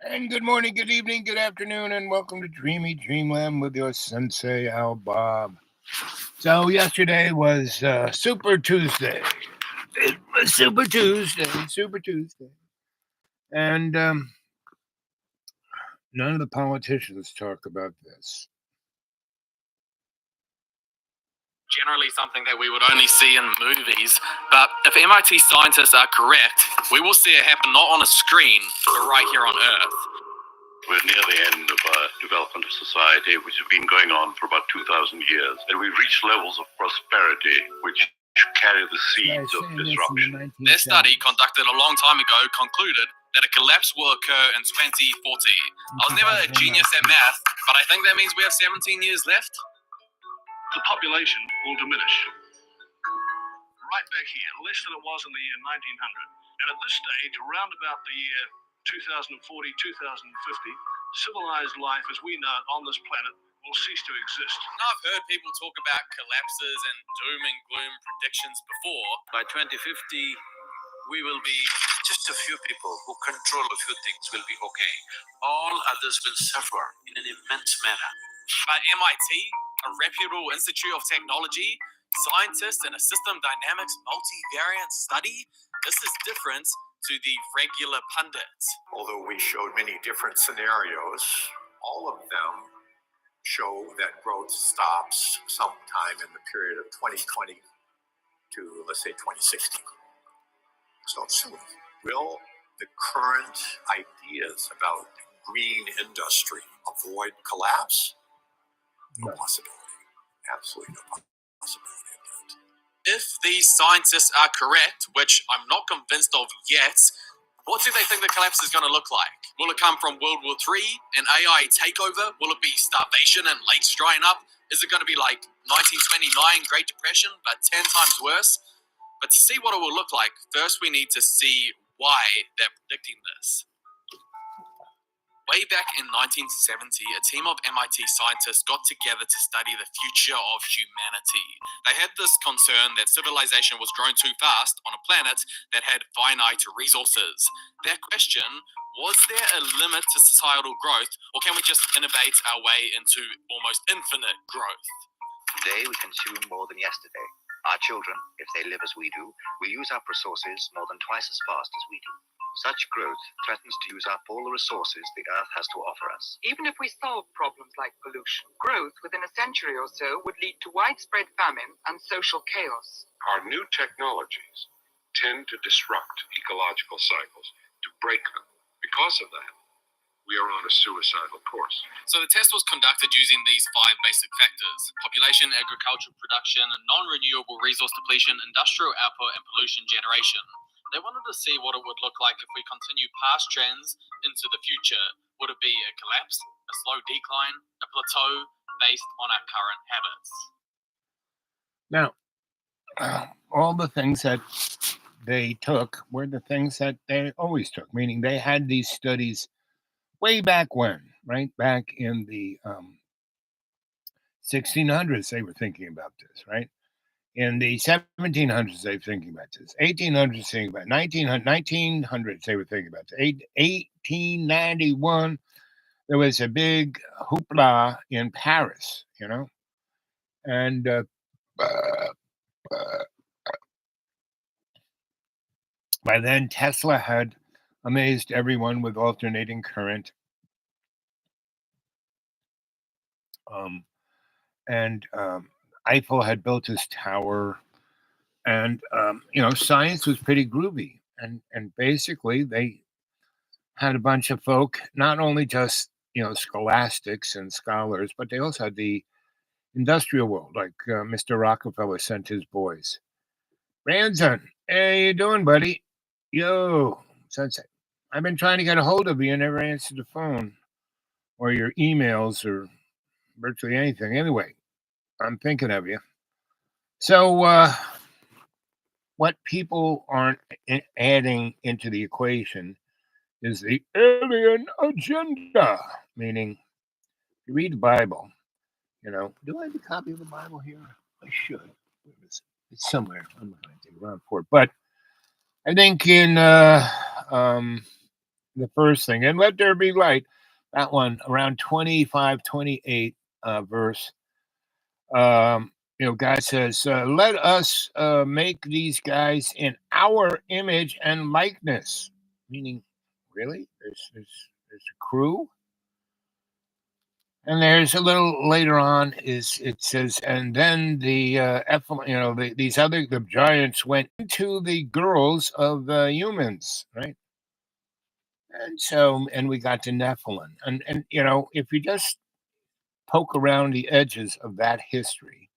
And good morning, good evening, good afternoon, and welcome to Dreamy Dreamland with your sensei, Al Bob. So, yesterday was Super Tuesday. It was Super Tuesday. And none of the politicians talk about this. Generally something that we would only see in movies, but if MIT scientists are correct, we will see it happen not on a screen, but right here on Earth. We're near the end of development of society, which has been going on for about 2,000 years, and we've reached levels of prosperity which carry the seeds of disruption. Their study, conducted a long time ago, concluded that a collapse will occur in 2040. I was never a genius at math, but I think that means we have 17 years left. The population will diminish. Right back here, less than it was in the year 1900. And at this stage, around about the year 2040, 2050, civilized life as we know it on this planet will cease to exist. Now, I've heard people talk about collapses and doom and gloom predictions before. By 2050, we will be just a few people who control a few things will be okay. All others will suffer in an immense manner. But MIT, a reputable institute of technology, scientists in a system dynamics multivariate study, this is different to the regular pundits. Although we showed many different scenarios, all of them show that growth stops sometime in the period of 2020 to, let's say, 2060. So soon. Will the current ideas about green industry avoid collapse? No possibility. Absolutely no possibility of that. If these scientists are correct, which I'm not convinced of yet, what do they think the collapse is going to look like? Will it come from World War III, an AI takeover? Will it be starvation and lakes drying up? Is it going to be like 1929 Great Depression, but 10 times worse? But to see what it will look like, first we need to see why they're predicting this. Way back in 1970, a team of MIT scientists got together to study the future of humanity. They had this concern that civilization was growing too fast on a planet that had finite resources. Their question, was there a limit to societal growth, or can we just innovate our way into almost infinite growth? Today we consume more than yesterday. Our children, if they live as we do, will use up resources more than twice as fast as we do. Such growth threatens to use up all the resources the Earth has to offer us. Even if we solve problems like pollution, growth within a century or so would lead to widespread famine and social chaos. Our new technologies tend to disrupt ecological cycles, to break them. Because of that, we are on a suicidal course. So the test was conducted using these 5 basic factors: population, agricultural production, non-renewable resource depletion, industrial output, and pollution generation. They wanted to see what it would look like if we continue past trends into the future. Would it be a collapse, a slow decline, a plateau based on our current habits? Now, all the things that they took were the things that they always took, meaning they had these studies way back when, right? Back in the 1600s, they were thinking about this, right? In the 1700s, they were thinking about this. 1800s, thinking about it. 1900s, they were thinking about this. 1891, there was a big hoopla in Paris, and by then Tesla had amazed everyone with alternating current. Eiffel had built his tower, and science was pretty groovy, and basically they had a bunch of folk, not only just scholastics and scholars, but they also had the industrial world, like Mr. Rockefeller sent his boys. Ranson, hey, you doing, buddy? Yo, Sunset. I've been trying to get a hold of you, never answered the phone or your emails or virtually anything. Anyway, I'm thinking of you. So what people aren't adding into the equation is the alien agenda, meaning you read the Bible, do I have a copy of the Bible here? I should. Where is it? It's somewhere. I'm going to dig around for it. But I think in the first thing. And let there be light, that one around 25, 28 verse. God says, let us make these guys in our image and likeness. Meaning, really? There's a crew? And there's a little later on it says, and then the the giants went into the girls of the humans, right? And we got to Nephilim, and if you just poke around the edges of that history,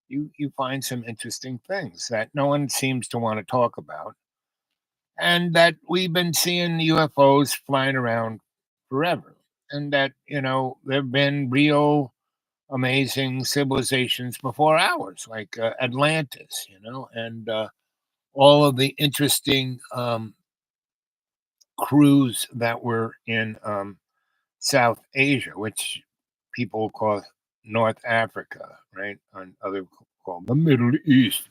you find some interesting things that no one seems to want to talk about, and that we've been seeing UFOs flying around forever, and that there've been real amazing civilizations before ours, like Atlantis, and all of the interesting crews that were in South Asia, which people call North Africa, right? And other call the Middle East.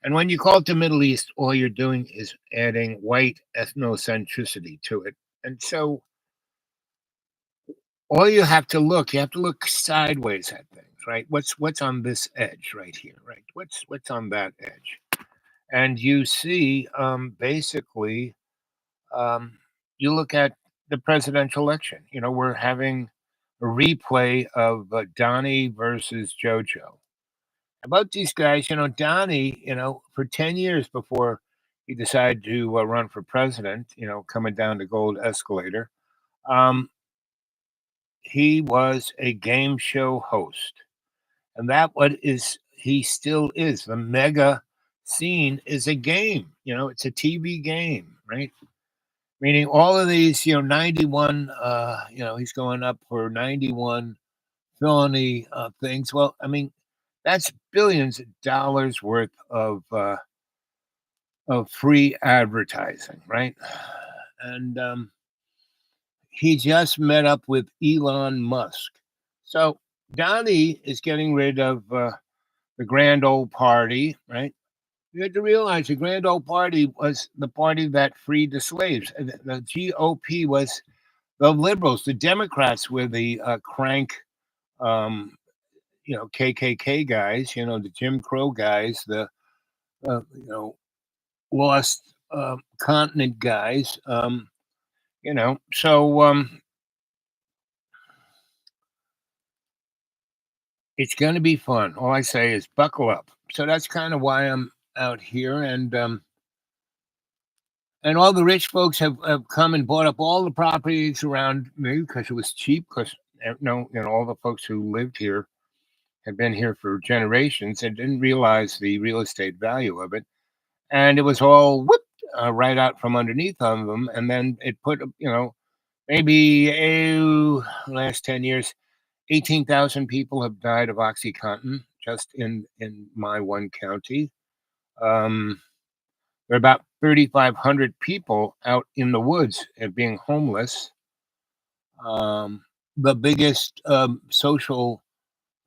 And when you call it the Middle East, all you're doing is adding white ethnocentricity to it. And so you have to look sideways at things, right? What's on this edge right here, right? What's on that edge? And you see, basically, you look at the presidential election. We're having a replay of Donnie versus JoJo. About these guys, Donnie, for 10 years before he decided to run for president, coming down the gold escalator, he was a game show host. And he still is. The mega scene is a game, it's a TV game, right? Meaning all of these, 91, he's going up for 91 felony things. Well, I mean, that's billions of dollars worth of free advertising, right? And he just met up with Elon Musk. So Donnie is getting rid of the Grand Old Party, right? You had to realize the Grand Old Party was the party that freed the slaves. The GOP was the liberals. The Democrats were the crank, KKK guys. The Jim Crow guys. The lost continent guys. So it's going to be fun. All I say is buckle up. So that's kind of why I'm out here, and all the rich folks have come and bought up all the properties around me because it was cheap. Because all the folks who lived here had been here for generations and didn't realize the real estate value of it, and it was all whipped right out from underneath of them. And then it put maybe last 10 years, 18,000 people have died of OxyContin just in my one county. There are about 3,500 people out in the woods and being homeless. The biggest social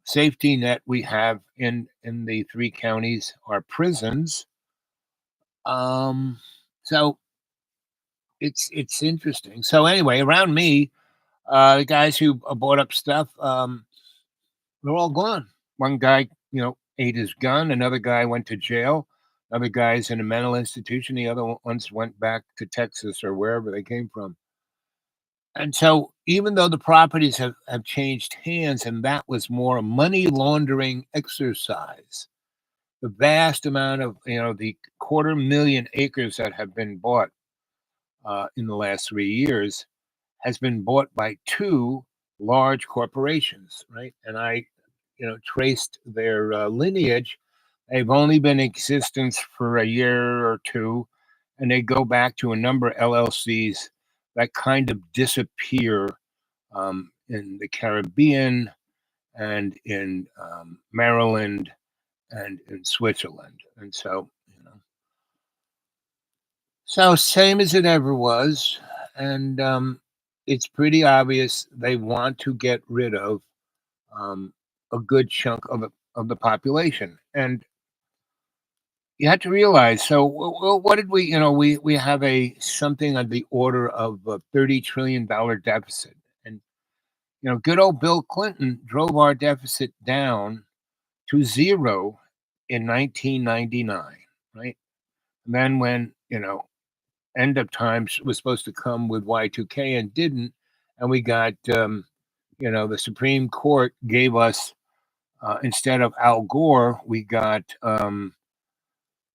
safety net we have in the three counties are prisons. So it's interesting. So anyway, around me, the guys who bought up stuff, they're all gone. One guy, ate his gun. Another guy went to jail. Other guys in a mental institution. The other ones went back to Texas or wherever they came from. And so even though the properties have changed hands, and that was more a money laundering exercise, the vast amount of, the 250,000 acres that have been bought in the last 3 years has been bought by two large corporations, right? And I, traced their lineage. They've only been in existence for a year or two, and they go back to a number of LLCs that kind of disappear in the Caribbean and in Maryland and in Switzerland. And so, so same as it ever was. And it's pretty obvious they want to get rid of a good chunk of the population. And you have to realize. So, what did we? We have a something on the order of a $30 trillion deficit, and good old Bill Clinton drove our deficit down to zero in 1999, right? And then when end of times was supposed to come with Y2K and didn't, and we got the Supreme Court gave us instead of Al Gore, we got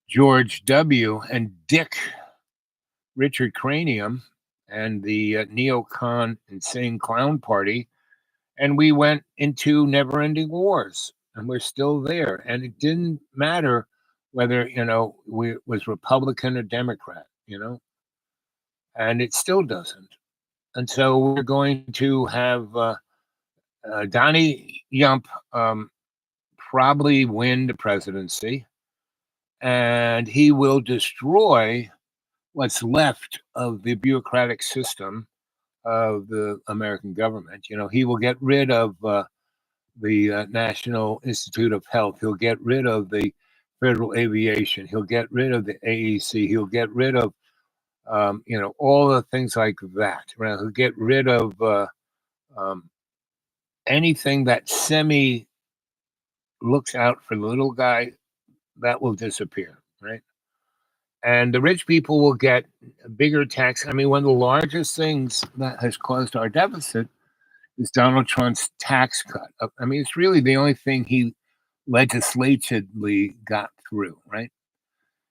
George W. and Dick Richard Cranium and the neocon insane clown party, and we went into never-ending wars, and we're still there. And it didn't matter whether we was Republican or Democrat, and it still doesn't. And so we're going to have Donnie Yump probably win the presidency, and he will destroy what's left of the bureaucratic system of the American government. He will get rid of the National Institute of Health. He'll get rid of the Federal Aviation. He'll get rid of the AEC. He'll get rid of all the things like that. Right? He'll get rid of anything that looks out for the little guy. That will disappear, right? And the rich people will get a bigger tax. I mean, one of the largest things that has caused our deficit is Donald Trump's tax cut. I mean, it's really the only thing he legislatively got through, right?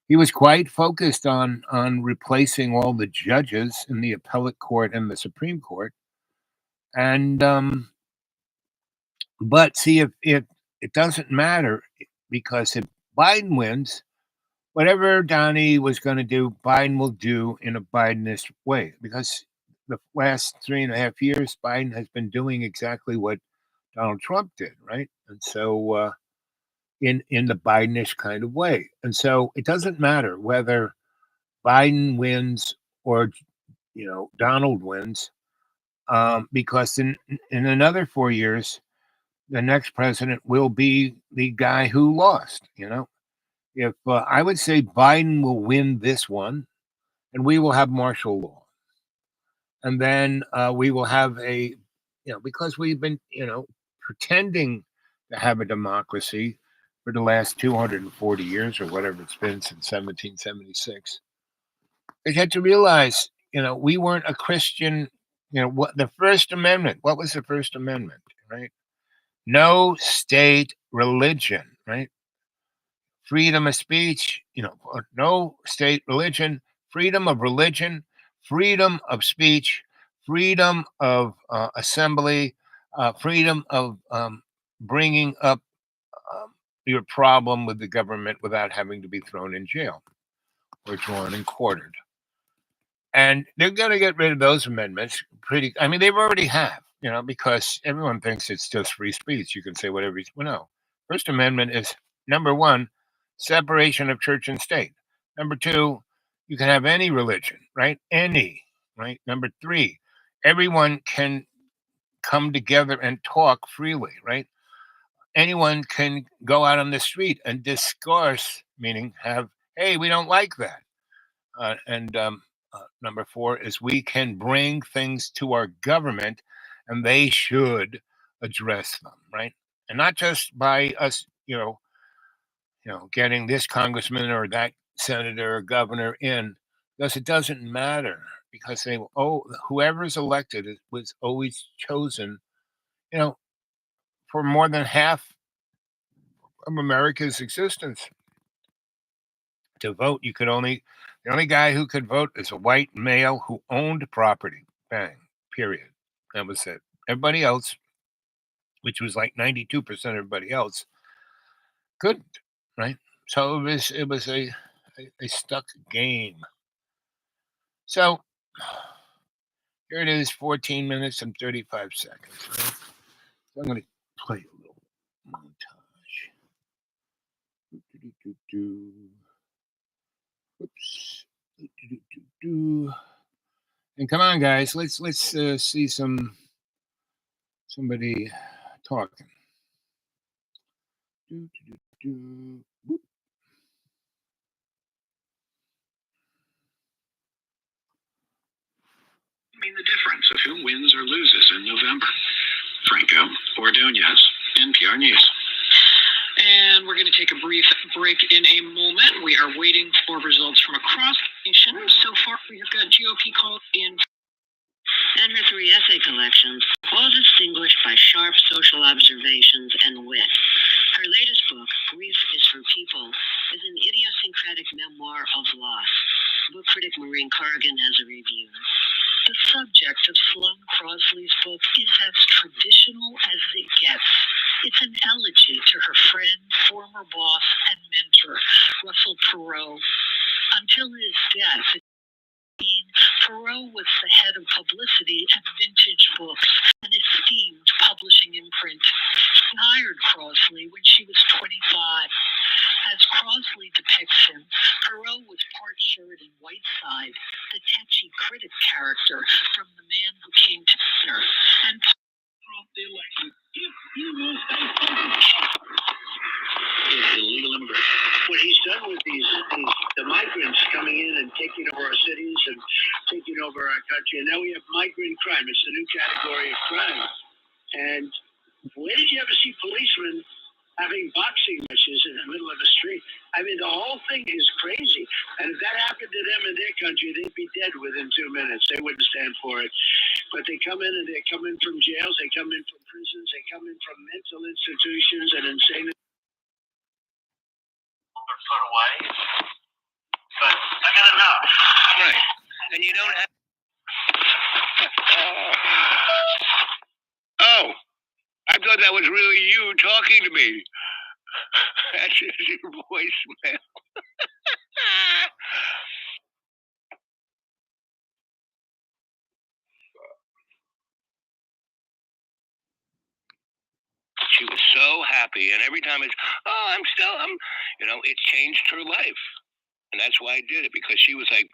He was quite focused on replacing all the judges in the appellate court and the Supreme Court. And but see, if it doesn't matter, because if Biden wins, whatever Donnie was going to do, Biden will do in a Bidenist way, because the last 3.5 years, Biden has been doing exactly what Donald Trump did, right? And so in the Bidenish kind of way. And so it doesn't matter whether Biden wins or Donald wins, because in another 4 years, the next president will be the guy who lost. If I would say Biden will win this one, and we will have martial law, and then we will have because we've been pretending to have a democracy for the last 240 years or whatever it's been since 1776. They had to realize we weren't a Christian. What the First Amendment? What was the First Amendment? Right? No state religion. Right? Freedom of speech, no state religion, freedom of religion, freedom of speech, freedom of assembly, freedom of bringing up your problem with the government without having to be thrown in jail or drawn and quartered. And they're going to get rid of those amendments they've already have, because everyone thinks it's just free speech. You can say whatever no. First Amendment is, number one, separation of church and state. Number two, you can have any religion, right? Any, right? Number three, everyone can come together and talk freely, right? Anyone can go out on the street and discourse, meaning hey, we don't like that. And number four is we can bring things to our government, and they should address them, right? And not just by us, getting this congressman or that senator or governor in, because it doesn't matter, because whoever's elected was always chosen, for more than half of America's existence to vote. The only guy who could vote is a white male who owned property. Bang, period. That was it. Everybody else, which was like 92% of everybody else, couldn't, right? So it was a stuck game. So here it is, 14 minutes and 35 seconds. Right? So I'm going to play a little montage. Oops. And come on, guys, let's see somebody talking. The difference of who wins or loses in November. Franco Ordonez, NPR News. And we're going to take a brief break in a moment. We are waiting for results from across the nation. So far, we have got GOP calls in. And her 3 essay collections, all distinguished by sharp social observations and wit. Her latest book, Grief is for People, is an idiosyncratic memoir of loss. Book critic Maureen Corrigan has a review. The subject of Sloane Crosley's book is as traditional as it gets. It's an elegy to her friend, former boss, and mentor, Russell Perot. Until his death, Perot was the head of publicity at Vintage Books, an esteemed publishing imprint. He hired Crosley when she was 25. As Crosley depicts him, Perot was part shirt and Whiteside, the tetchy critic character from The Man Who Came to Dinner, and the election. Is illegal immigration. What he's done with the migrants coming in and taking over our cities and taking over our country, and now we have migrant crime. It's the new category of crime. And where did you ever see policemen having boxing matches in the middle of the street? I mean, the whole thing is crazy. And if that happened to them in their country, they'd be dead within 2 minutes. They wouldn't stand for it. But they come in and they come in from jails, they come in from prisons, they come in from mental institutions and insane. Put away, but I got enough. Right. And you don't have. Oh, I thought that was really you talking to me. That's your voicemail. She was so happy, and every time it's, it changed her life. And that's why I did it, because she was like,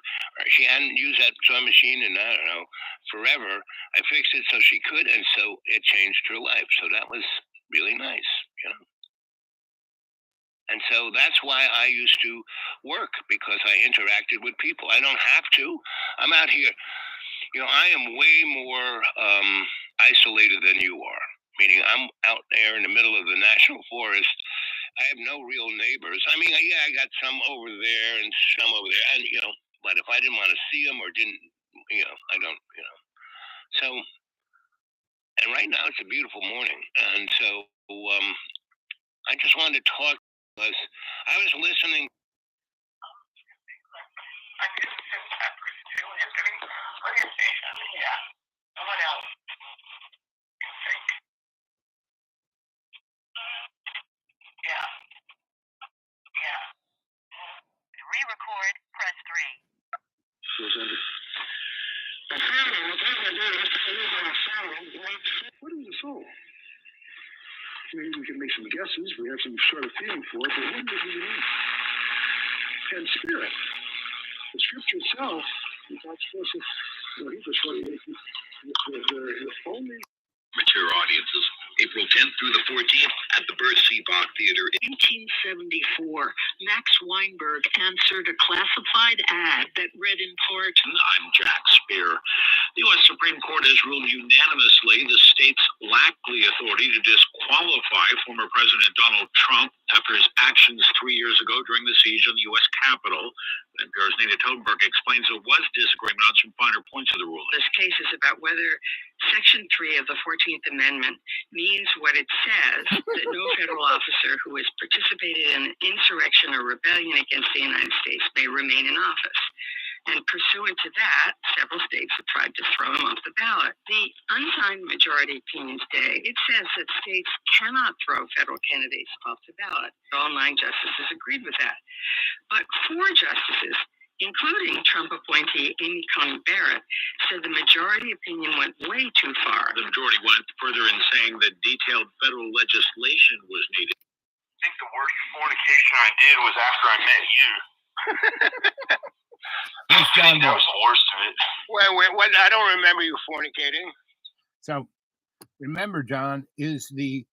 she hadn't used that sewing machine in, I don't know, forever. I fixed it so she could, and so it changed her life. So that was really nice, And so that's why I used to work, because I interacted with people. I don't have to. I'm out here. I am way more isolated than you are. Meaning I'm out there in the middle of the national forest. I have no real neighbors. I mean, I got some over there and some over there. And, but if I didn't want to see them or didn't, I don't, So, and right now it's a beautiful morning. And so I just wanted to talk because I was listening. Yeah. Someone else. Yeah. Re-record, press 3. What is the soul? Maybe we can make some guesses. We have some sort of feeling for it, but what does it mean? And spirit. The scripture itself is not supposed to. The only. Mature audiences, April 10th through the 14th at the Bercy Bach Theater. 1874, Max Weinberg answered a classified ad that read in part, I'm Jack Speer. The U.S. Supreme Court has ruled unanimously the states lack the authority to disqualify former President Donald Trump after his actions 3 years ago during the siege on the U.S. Capitol. NPR's Nina Totenberg explains there was disagreement on some finer points of the ruling. This case is about whether Section 3 of the 14th Amendment means what it says, that no federal officer who has participated in an insurrection or rebellion against the United States may remain in office. And pursuant to that, several states have tried to throw him off the ballot. The unsigned majority opinion today, it says that states cannot throw federal candidates off the ballot. All 9 justices agreed with that. But 4 justices, including Trump appointee Amy Coney Barrett, said the majority opinion went way too far. The majority went further in saying that detailed federal legislation was needed. I think the worst fornication I did was after I met you. Who's John That Boy? was the worst of it. Wait, I don't remember you fornicating. So remember, John is the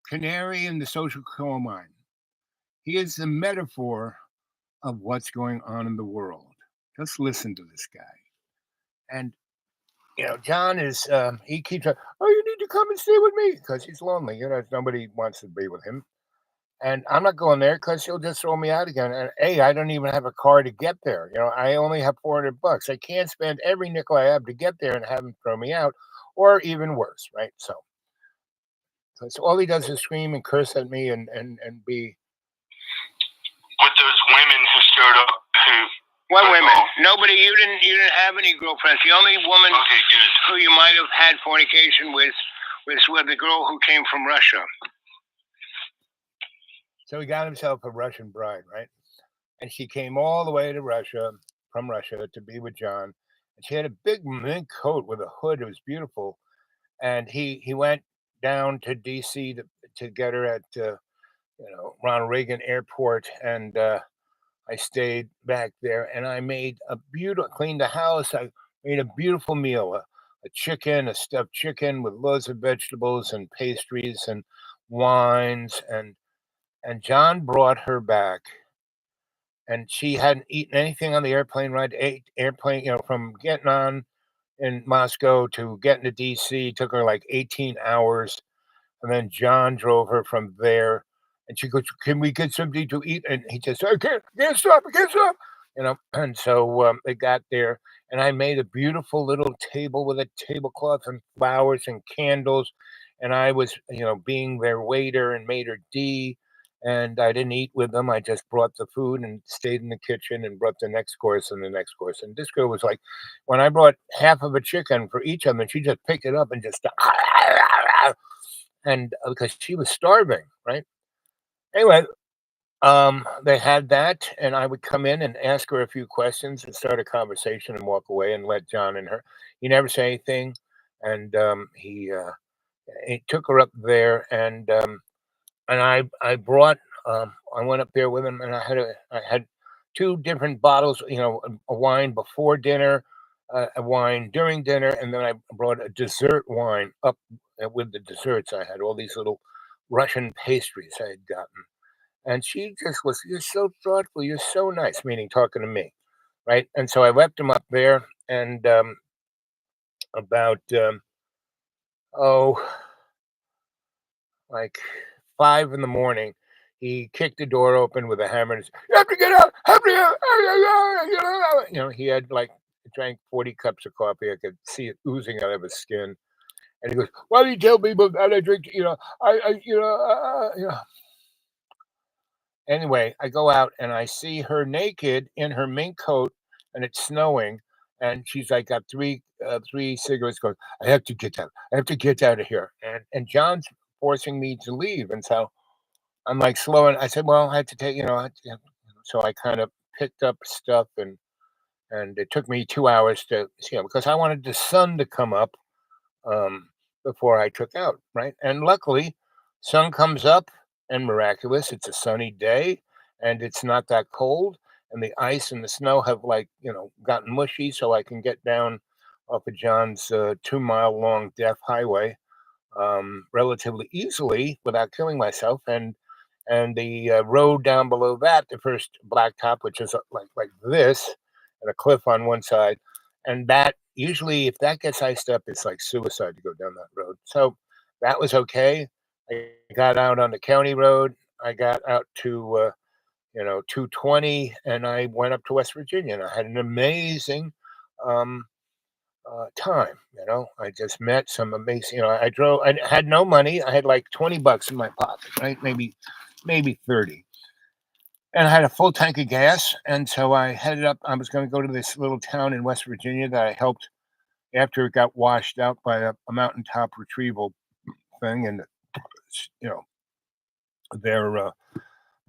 canary in the social coal mine. He is the metaphor of what's going on in the world. Just listen to this guy. And John is he keeps oh, you need to come and stay with me because he's lonely. Nobody wants to be with him. And I'm not going there because he'll just throw me out again. And I don't even have a car to get there. I only have $400. I can't spend every nickel I have to get there and have him throw me out, or even worse, right? So all he does is scream and curse at me and be. With those women who showed up, What women? Nobody. You didn't have any girlfriends. The only woman who you might have had fornication with was the girl who came from Russia. So he got himself a Russian bride, right? And she came all the way to Russia, from Russia, to be with John. And she had a big mink coat with a hood. It was beautiful. And he went down to D.C. to get her at Ronald Reagan Airport, and I stayed back there, and I made cleaned the house. I made a beautiful meal, a stuffed chicken with loads of vegetables and pastries and wines, and John brought her back, and she hadn't eaten anything on the airplane ride. From getting on in Moscow to getting to DC took her like 18 hours, and then John drove her from there. And she goes, "Can we get something to eat?" And he just, "I can't stop, I can't stop." And so they got there, and I made a beautiful little table with a tablecloth and flowers and candles, and I was, being their waiter and maitre d', and I didn't eat with them. I just brought the food and stayed in the kitchen and brought the next course and the next course. And this girl was like, when I brought half of a chicken for each of them, she just picked it up and just, and because she was starving, right? Anyway, they had that, and I would come in and ask her a few questions and start a conversation and walk away and let John and her. He never said anything, and he took her up there, and I went up there with him, and I had two different bottles, a wine before dinner, a wine during dinner, and then I brought a dessert wine up with the desserts. I had all these little Russian pastries I had gotten. And she just was, "You're so thoughtful. You're so nice," meaning talking to me, right? And so I left him up there, and about, oh, like 5 in the morning, he kicked the door open with a hammer and said, "You have to get out! Have to get out! He had like drank 40 cups of coffee. I could see it oozing out of his skin. And he goes, "Why do you tell people that I drink? Anyway, I go out and I see her naked in her mink coat, and it's snowing, and she's like got three cigarettes going. "I have to get out. I have to get out of here." And John's forcing me to leave, and so I'm like slowing. I said, "Well, I had to take, so I kind of picked up stuff, and it took me 2 hours to, because I wanted the sun to come up before I took out, right? And luckily, sun comes up, and miraculous, it's a sunny day, and it's not that cold, and the ice and the snow have gotten mushy, so I can get down off of John's 2 mile long death highway relatively easily without killing myself, and the road down below that, the first blacktop, which is like this, and a cliff on one side, and that usually, if that gets iced up, it's like suicide to go down that road. So that was okay. I got out on the county road. I got out to 220, and I went up to West Virginia, and I had an amazing um, time. I just met some amazing. I drove. I had no money. I had like $20 in my pocket, right? Maybe 30. And I had a full tank of gas, and so I headed up. I was going to go to this little town in West Virginia that I helped after it got washed out by a mountaintop retrieval thing, and you know, the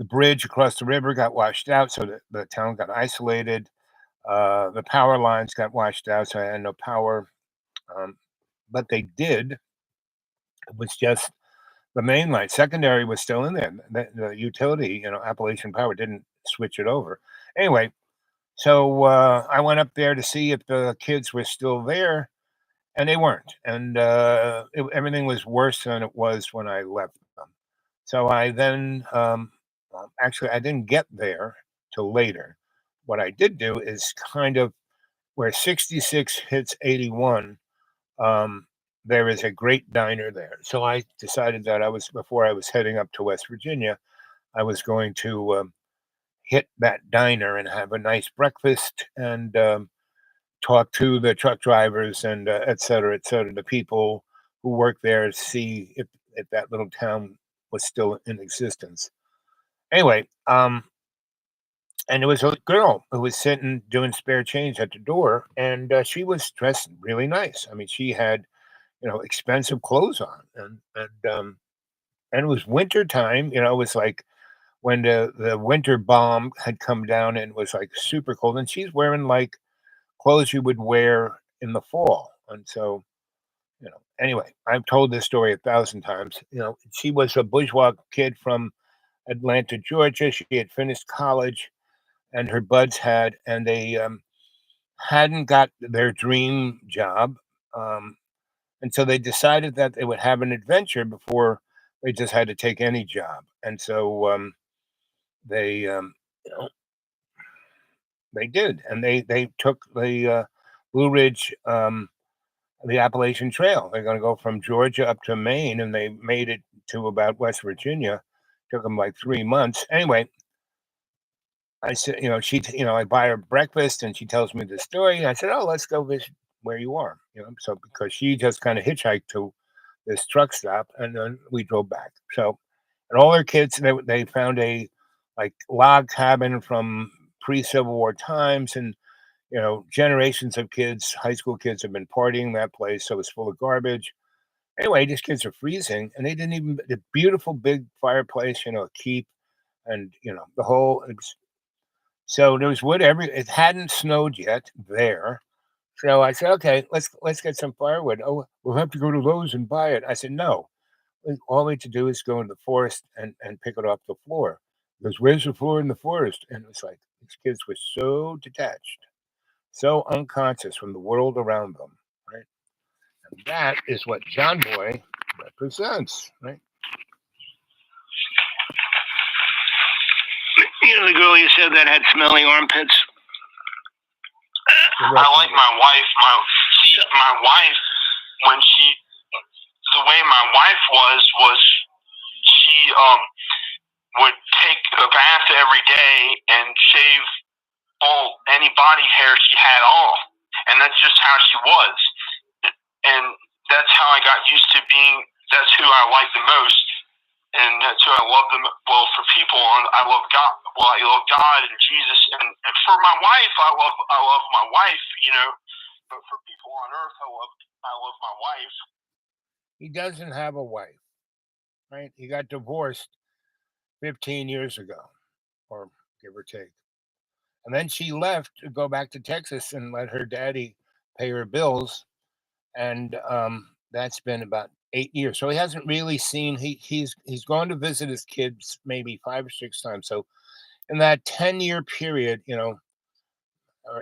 bridge across the river got washed out, so the town got isolated. The power lines got washed out, so I had no power. But they did. It was just the main line. Secondary was still in there. The utility, Appalachian Power didn't switch it over. Anyway, so I went up there to see if the kids were still there, and they weren't. And everything was worse than it was when I left them. So I then, actually, I didn't get there till later. What I did do is kind of where 66 hits 81. there is a great diner there. So I decided that before I was heading up to West Virginia, I was going to hit that diner and have a nice breakfast and talk to the truck drivers and et cetera, the people who work there, see if that little town was still in existence. Anyway, and there was a girl who was sitting doing spare change at the door, and she was dressed really nice. I mean, she had expensive clothes on, and it was winter time. It was like when the winter bomb had come down and it was like super cold, and she's wearing like clothes you would wear in the fall. And so, anyway, I've told this story 1,000 times. She was a bourgeois kid from Atlanta, Georgia. She had finished college, and her buds had, and they hadn't got their dream job. And so they decided that they would have an adventure before they just had to take any job. And so they, they did, and they took the Blue Ridge, the Appalachian Trail. They're going to go from Georgia up to Maine, and they made it to about West Virginia. Took them like 3 months. Anyway, I said, I buy her breakfast, and she tells me the story. I said, "Oh, let's go visit where you are." So because she just kind of hitchhiked to this truck stop, and then we drove back. So, and all her kids, they found a like log cabin from pre-Civil War times, and generations of kids, high school kids, have been partying that place, so it's full of garbage. Anyway, these kids are freezing, and they didn't even the beautiful big fireplace, a keep, and the whole. So there was wood it hadn't snowed yet there. So I said, okay, let's get some firewood. Oh, we'll have to go to Lowe's and buy it. I said, no, all we have to do is go in the forest and pick it off the floor. Because where's the floor in the forest? And it's like these kids were so detached, so unconscious from the world around them, right? And that is what John Boy represents, right? The girl you said that had smelly armpits. I like my wife. My wife, the way my wife was she would take a bath every day and shave any body hair she had off, and that's just how she was, and that's how I got used to being. That's who I like the most, and that's who I love them. Well, for people, I love God. Well, I love God and Jesus, and for my wife, I love my wife. But for people on earth, I love my wife. He doesn't have a wife, right? He got divorced 15 years ago, or give or take. And then she left to go back to Texas and let her daddy pay her bills. And that's been about 8 years. So he hasn't really seen, he's gone to visit his kids maybe 5 or 6 times. So in that 10-year period, or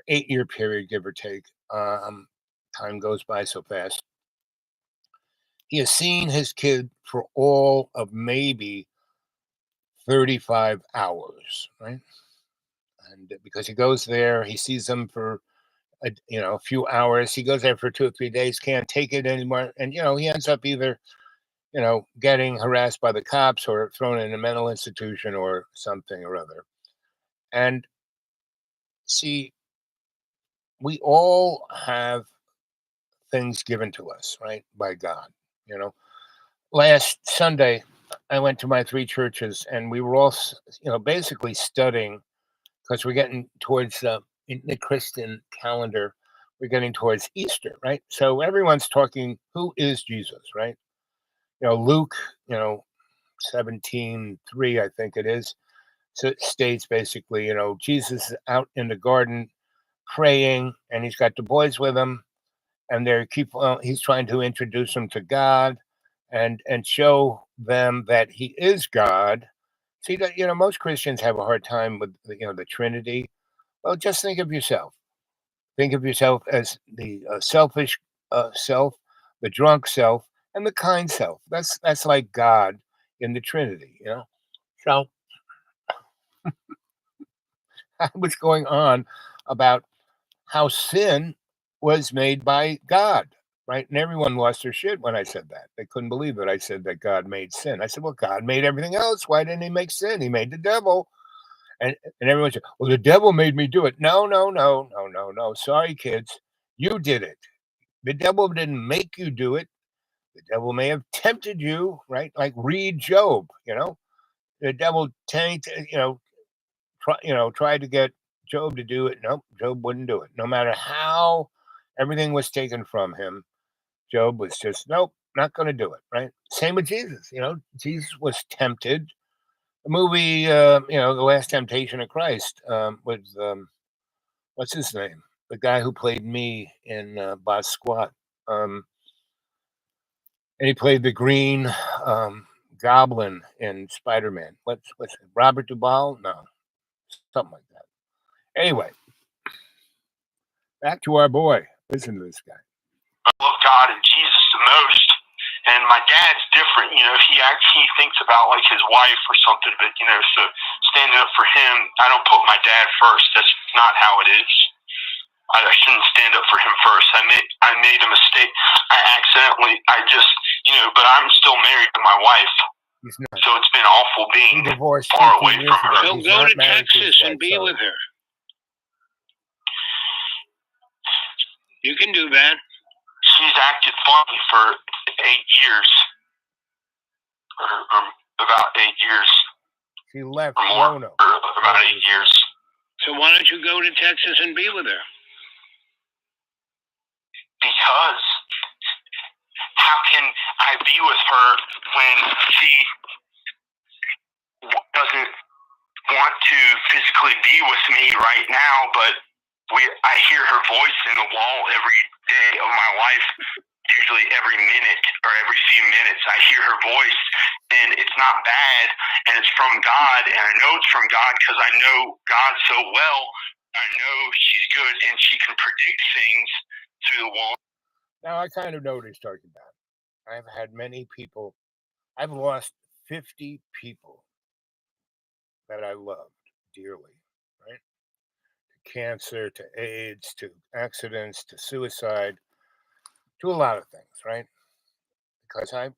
8-year period, give or take, time goes by so fast. He has seen his kid for all of maybe 35 hours, right? And because he goes there, he sees them for a few hours. He goes there for 2 or 3 days, can't take it anymore, and he ends up either getting harassed by the cops or thrown in a mental institution or something or other. And see, we all have things given to us, right, by God. Last Sunday, I went to my 3 churches, and we were all, basically studying, because we're getting towards in the Christian calendar, we're getting towards Easter, right? So everyone's talking, who is Jesus, right? Luke, 17:3, I think it is. So it states basically, Jesus is out in the garden praying, and he's got the boys with him, and he's trying to introduce them to God and show them that he is God. See that most Christians have a hard time with the Trinity. Well, just think of yourself. Think of yourself as the selfish self, the drunk self, and the kind self. That's like God in the Trinity. So what's going on about how sin was made by God? right? And everyone lost their shit when I said that. They couldn't believe it. I said that God made sin. I said, well, God made everything else. Why didn't he make sin? He made the devil. And everyone said, well, the devil made me do it. No. Sorry, kids. You did it. The devil didn't make you do it. The devil may have tempted you, right? Like read Job, The devil tried to get Job to do it. Nope, Job wouldn't do it. No matter how everything was taken from him, Job was just, nope, not going to do it, right? Same with Jesus. Jesus was tempted. The movie, The Last Temptation of Christ, with, what's his name? The guy who played me in Boss Squad. And he played the Green Goblin in Spider-Man. What's it? Robert Duvall? No, something like that. Anyway, back to our boy. Listen to this guy. I love God and Jesus the most. And my dad's different, he thinks about like his wife or something, but so standing up for him, I don't put my dad first. That's not how it is. I shouldn't stand up for him first. I made a mistake. But I'm still married to my wife. So it's been awful being far away from her. So go to Texas and be with her. You can do that. She's acted funny for 8 years. Or about 8 years. She left Roanoke. About 8 years. So why don't you go to Texas and be with her? Because how can I be with her when she doesn't want to physically be with me right now, but I hear her voice in the wall every day of my life, usually every minute or every few minutes. I hear her voice, and it's not bad, and it's from God, and I know it's from God because I know God so well. I know she's good, and she can predict things through the wall. Now, I kind of know what he's talking about. I've had many people. I've lost 50 people that I loved dearly, right? To cancer, to AIDS, to accidents, to suicide, to a lot of things, right? Because I've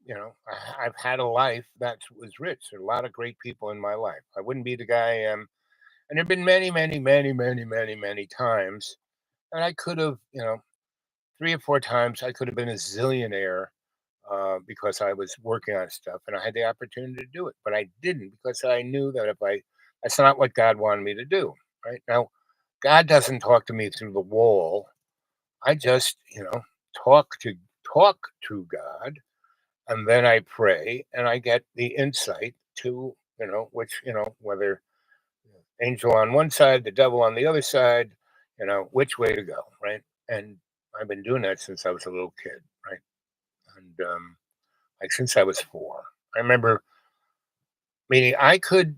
had a life that was rich. There are a lot of great people in my life. I wouldn't be the guy I am. And there have been many, many, many, many, many, many times that I could have, 3 or 4 times I could have been a zillionaire because I was working on stuff and I had the opportunity to do it, but I didn't because I knew that that's not what God wanted me to do. Right now, God doesn't talk to me through the wall. I just, talk to God, and then I pray and I get the insight to, whether angel on one side, the devil on the other side, which way to go, right? And I've been doing that since I was a little kid, right? And since I was 4. I remember, meaning I could,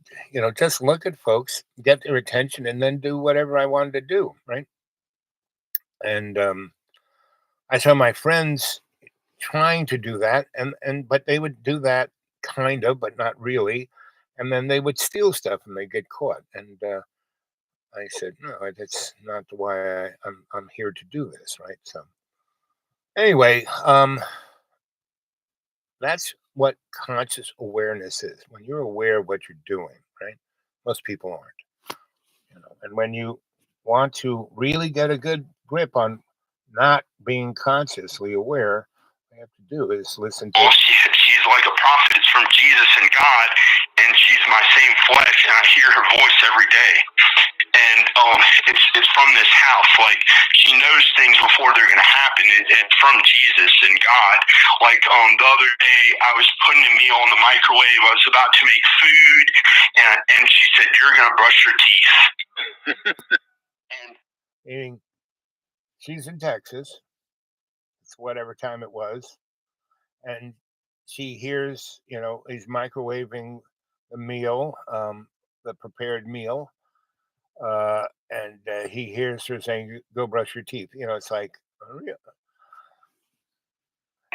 just look at folks, get their attention, and then do whatever I wanted to do, right? And I saw my friends trying to do that, but they would do that kind of, but not really, and then they would steal stuff and they'd get caught. And I said, no, that's not why I'm here to do this, right? So anyway, that's what conscious awareness is. When you're aware of what you're doing, right? Most people aren't. And when you want to really get a good grip on not being consciously aware, what you have to do is listen to. She's like a prophet. It's from Jesus and God, and she's my same flesh, and I hear her voice every day. And it's from this house. Like, she knows things before they're going to happen. It's from Jesus and God. Like, the other day, I was putting a meal in the microwave. I was about to make food, and she said, "You're going to brush your teeth." Meaning, she's in Texas. It's whatever time it was. And she hears, he's microwaving the meal, the prepared meal. And he hears her saying, "Go brush your teeth." It's like, oh, yeah.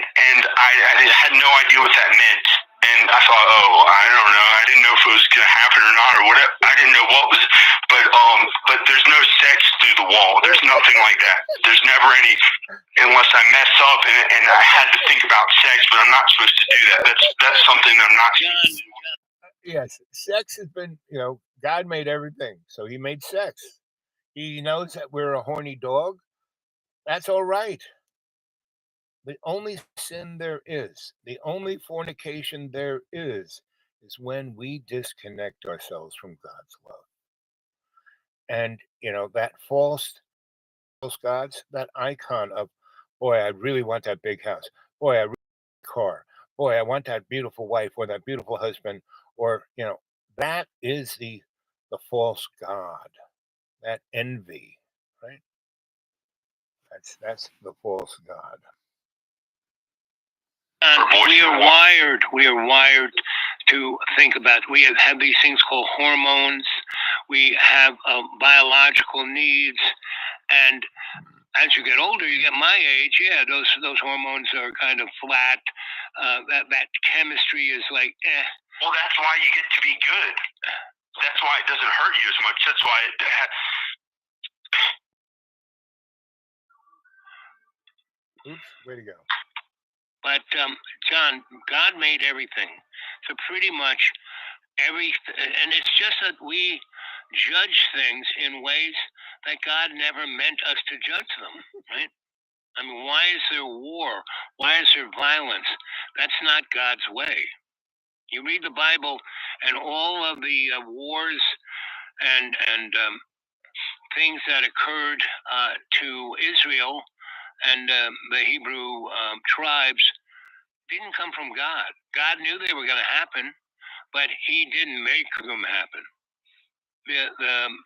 And I had no idea what that meant. And I thought, I don't know. I didn't know if it was going to happen or not or whatever. I didn't know what was, but there's no sex through the the wall. There's nothing like that. There's never any, unless I mess up and I had to think about sex, but I'm not supposed to do that. That's something I'm not supposed to do. Yes, sex has been, God made everything, so he made sex. He knows that we're a horny dog. That's all right. The only sin there is, the only fornication there is when we disconnect ourselves from God's love. And, that false gods, that icon of, boy, I really want that big house. Boy, I really want that car. Boy, I want that beautiful wife or that beautiful husband. Or, that is the false god, that envy, right? That's the false god. We are wired to think about, we have these things called hormones. We have biological needs. And as you get older, you get my age, those hormones are kind of flat. That chemistry is like, eh. Well, that's why you get to be good. That's why it doesn't hurt you as much. That's why Oops, way to go. But, John, God made everything. So pretty much and it's just that we judge things in ways that God never meant us to judge them, right? I mean, why is there war? Why is there violence? That's not God's way. You read the Bible and all of the wars and things that occurred to Israel and the Hebrew tribes didn't come from God. God knew they were going to happen, but he didn't make them happen.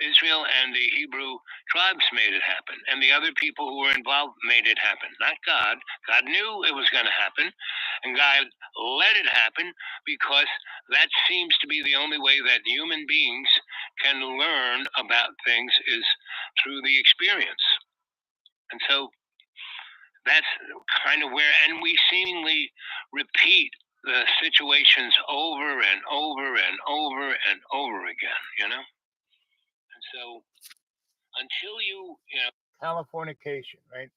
Israel and the Hebrew tribes made it happen, and the other people who were involved made it happen, not God. God knew it was going to happen, and God let it happen because that seems to be the only way that human beings can learn about things is through the experience. And so that's kind of where, and we seemingly repeat the situations over and over and over and over again, And so until you Californication, right?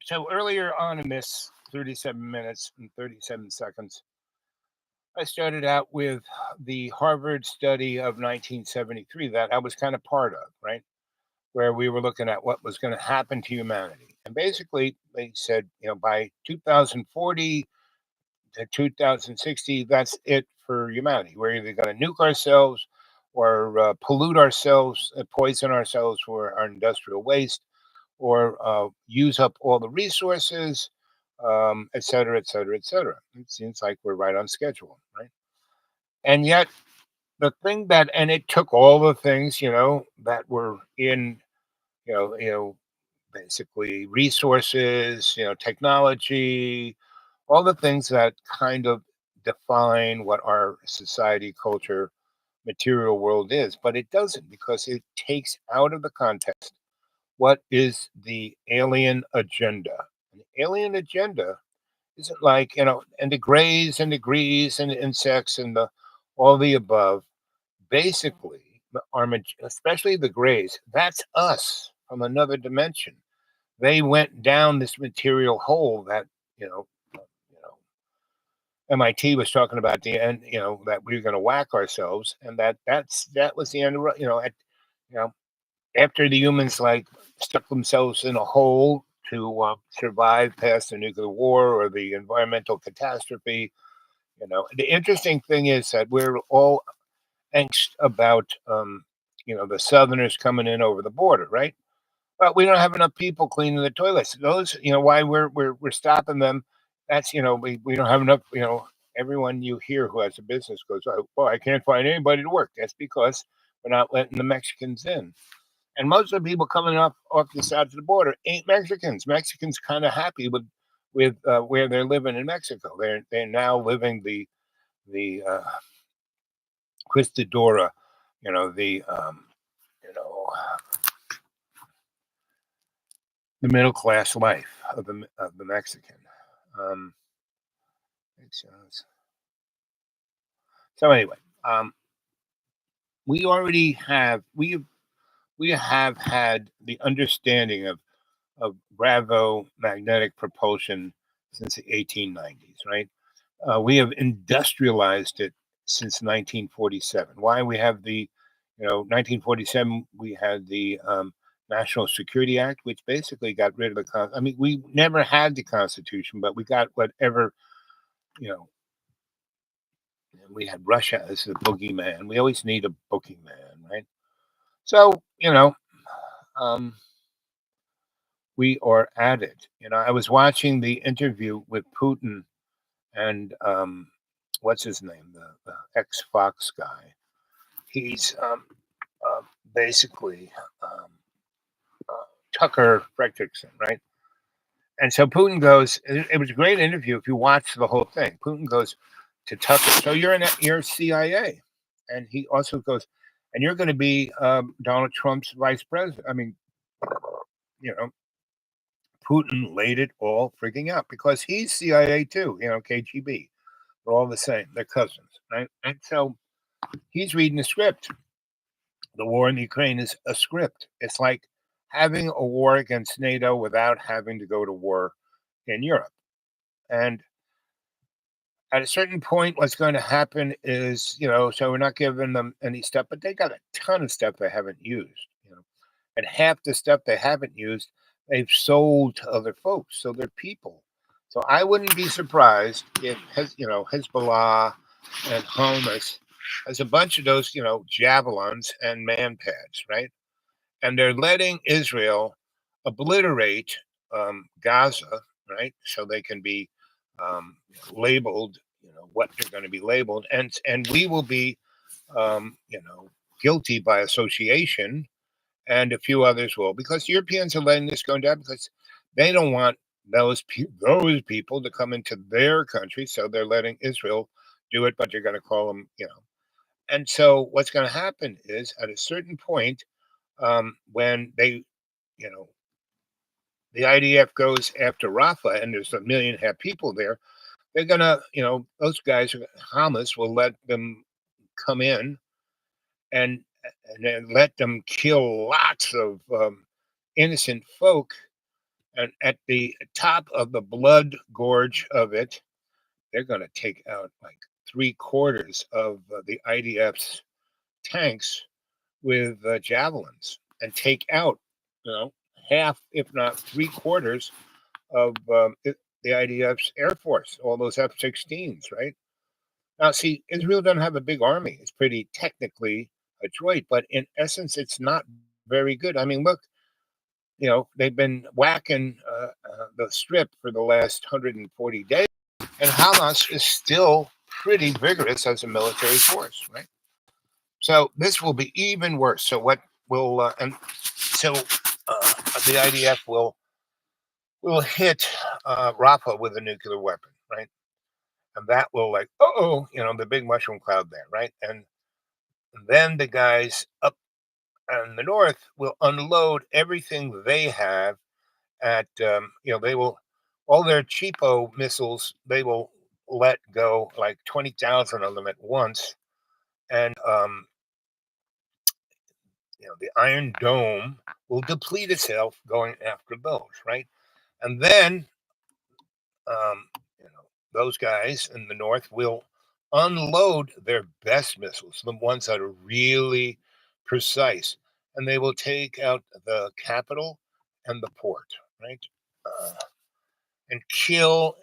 So earlier on in this 37 minutes and 37 seconds, I started out with the Harvard study of 1973 that I was kind of part of, right? Where we were looking at what was going to happen to humanity. And basically, they said, by 2040 to 2060, that's it for humanity. We're either going to nuke ourselves or pollute ourselves, poison ourselves for our industrial waste, or use up all the resources, et cetera, et cetera, et cetera. It seems like we're right on schedule, right? And yet, the thing and it took all the things, that were in, basically resources, technology, all the things that kind of define what our society, culture, material world is. But it doesn't, because it takes out of the context what is the alien agenda. An alien agenda isn't like, and the grays and degrees and the insects and all the above. Basically, especially the grays, that's us from another dimension. They went down this material hole that, MIT was talking about the end, that we were going to whack ourselves, and that was the end of, after the humans stuck themselves in a hole to survive past the nuclear war or the environmental catastrophe. The interesting thing is that we're all angst about, the Southerners coming in over the border, right? But we don't have enough people cleaning the toilets. Those, why we're stopping them. That's, we don't have enough, everyone you hear who has a business goes, oh, boy, I can't find anybody to work. That's because we're not letting the Mexicans in. And most of the people coming off the side of the border ain't Mexicans. Mexicans kind of happy with where they're living in Mexico. They're now living the Cristadora, the middle class life of the Mexican. So anyway, we we have had the understanding of Bravo magnetic propulsion since the 1890s, right? We have industrialized it since 1947. Why we have the, 1947 we had the National Security Act, which basically got rid of the I mean, we never had the Constitution, but we got whatever, you know. We had Russia as the boogeyman. We always need a boogeyman, right? So, um, we are at it. I was watching the interview with Putin and what's his name, the ex Fox guy. He's basically Tucker Fredrickson, right? And so Putin goes. It was a great interview if you watch the whole thing. Putin goes to Tucker. So you're CIA, and he also goes, and you're going to be Donald Trump's vice president. I mean, Putin laid it all freaking out because he's CIA too. KGB. They're all the same. They're cousins, right? And so he's reading the script. The war in Ukraine is a script. It's like having a war against NATO without having to go to war in Europe. And at a certain point, what's going to happen is, so we're not giving them any stuff, but they got a ton of stuff they haven't used, and half the stuff they haven't used, they've sold to other folks. So they're people. So I wouldn't be surprised if, Hezbollah and Hamas has a bunch of those, javelins and man pads, right? And they're letting Israel obliterate Gaza, right? So they can be labeled, what they're going to be labeled, and we will be, guilty by association, and a few others will, because Europeans are letting this go down because they don't want those people to come into their country, so they're letting Israel do it, but they're going to call them, And so what's going to happen is at a certain point, when they, the IDF goes after Rafah, and there's 1.5 million people there, they're gonna, those guys, Hamas, will let them come in and then let them kill lots of innocent folk. And at the top of the blood gorge of it, they're going to take out like 3/4 of the IDF's tanks with javelins, and take out, half, if not 3/4 of the IDF's Air Force, all those F-16s, right? Now, see, Israel doesn't have a big army. It's pretty technically adroit, but in essence, it's not very good. I mean, look, they've been whacking the strip for the last 140 days, and Hamas is still pretty vigorous as a military force, right? So this will be even worse. So what will, and so the IDF will hit Rafah with a nuclear weapon, right? And that will, like, the big mushroom cloud there, right? And then the guys up in the north will unload everything they have at, they will, all their cheapo missiles, they will let go like 20,000 of them at once. And, the Iron Dome will deplete itself going after those, right? And then, those guys in the north will unload their best missiles, the ones that are really precise, and they will take out the capital and the port, right? And kill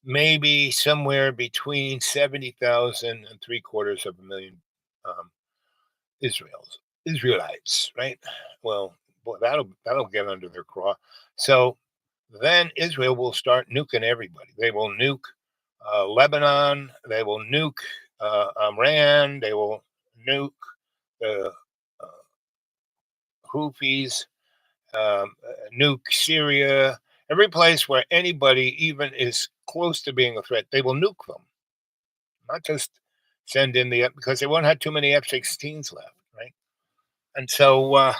maybe somewhere between 70,000 and 750,000 Israelites, right? Well, boy, that'll get under their craw. So then Israel will start nuking everybody. They will nuke Lebanon. They will nuke Iran. They will nuke the Houthis, nuke Syria. Every place where anybody even is close to being a threat, they will nuke them. Not just send in because they won't have too many F-16s left, right? And so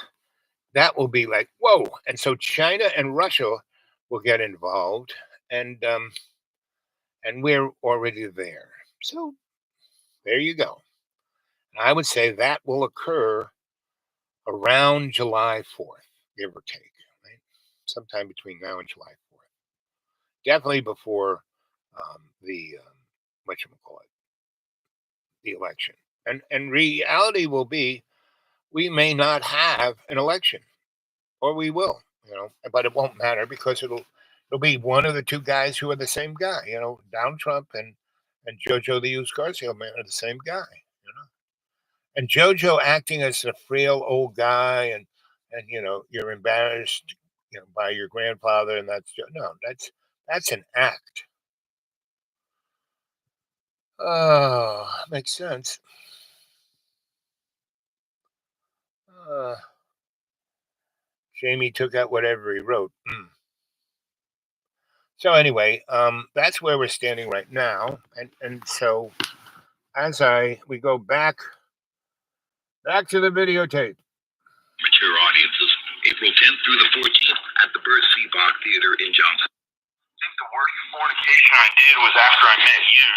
that will be like, whoa. And so China and Russia will get involved, and we're already there. So there you go. And I would say that will occur around July 4th, give or take, right? Sometime between now and July 4th. Definitely before the whatchamacallit, the election. And reality will be we may not have an election, or we will, but it won't matter because it'll be one of the two guys who are the same guy. Donald Trump and Jojo the used car salesman are the same guy. And Jojo acting as a frail old guy, and you're embarrassed, by your grandfather, and that's an act. Oh, makes sense. Jamie took out whatever he wrote. So anyway, that's where we're standing right now, and so as we go back to the videotape. Mature audiences, April 10th through the 14th at the Bert Seabach Theater in Johnson. I think the worst fornication I did was after I met you.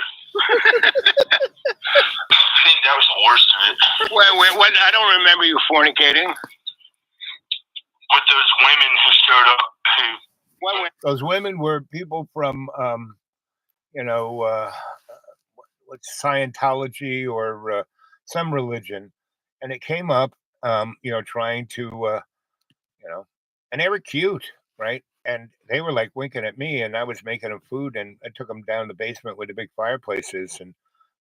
I think that was the worst of it. Wait, what? I don't remember you fornicating. With those women who showed up, those women were people from, what's Scientology or some religion, and it came up, trying to, and they were cute, right? And they were like winking at me, and I was making them food, and I took them down the basement where the big fireplace is, and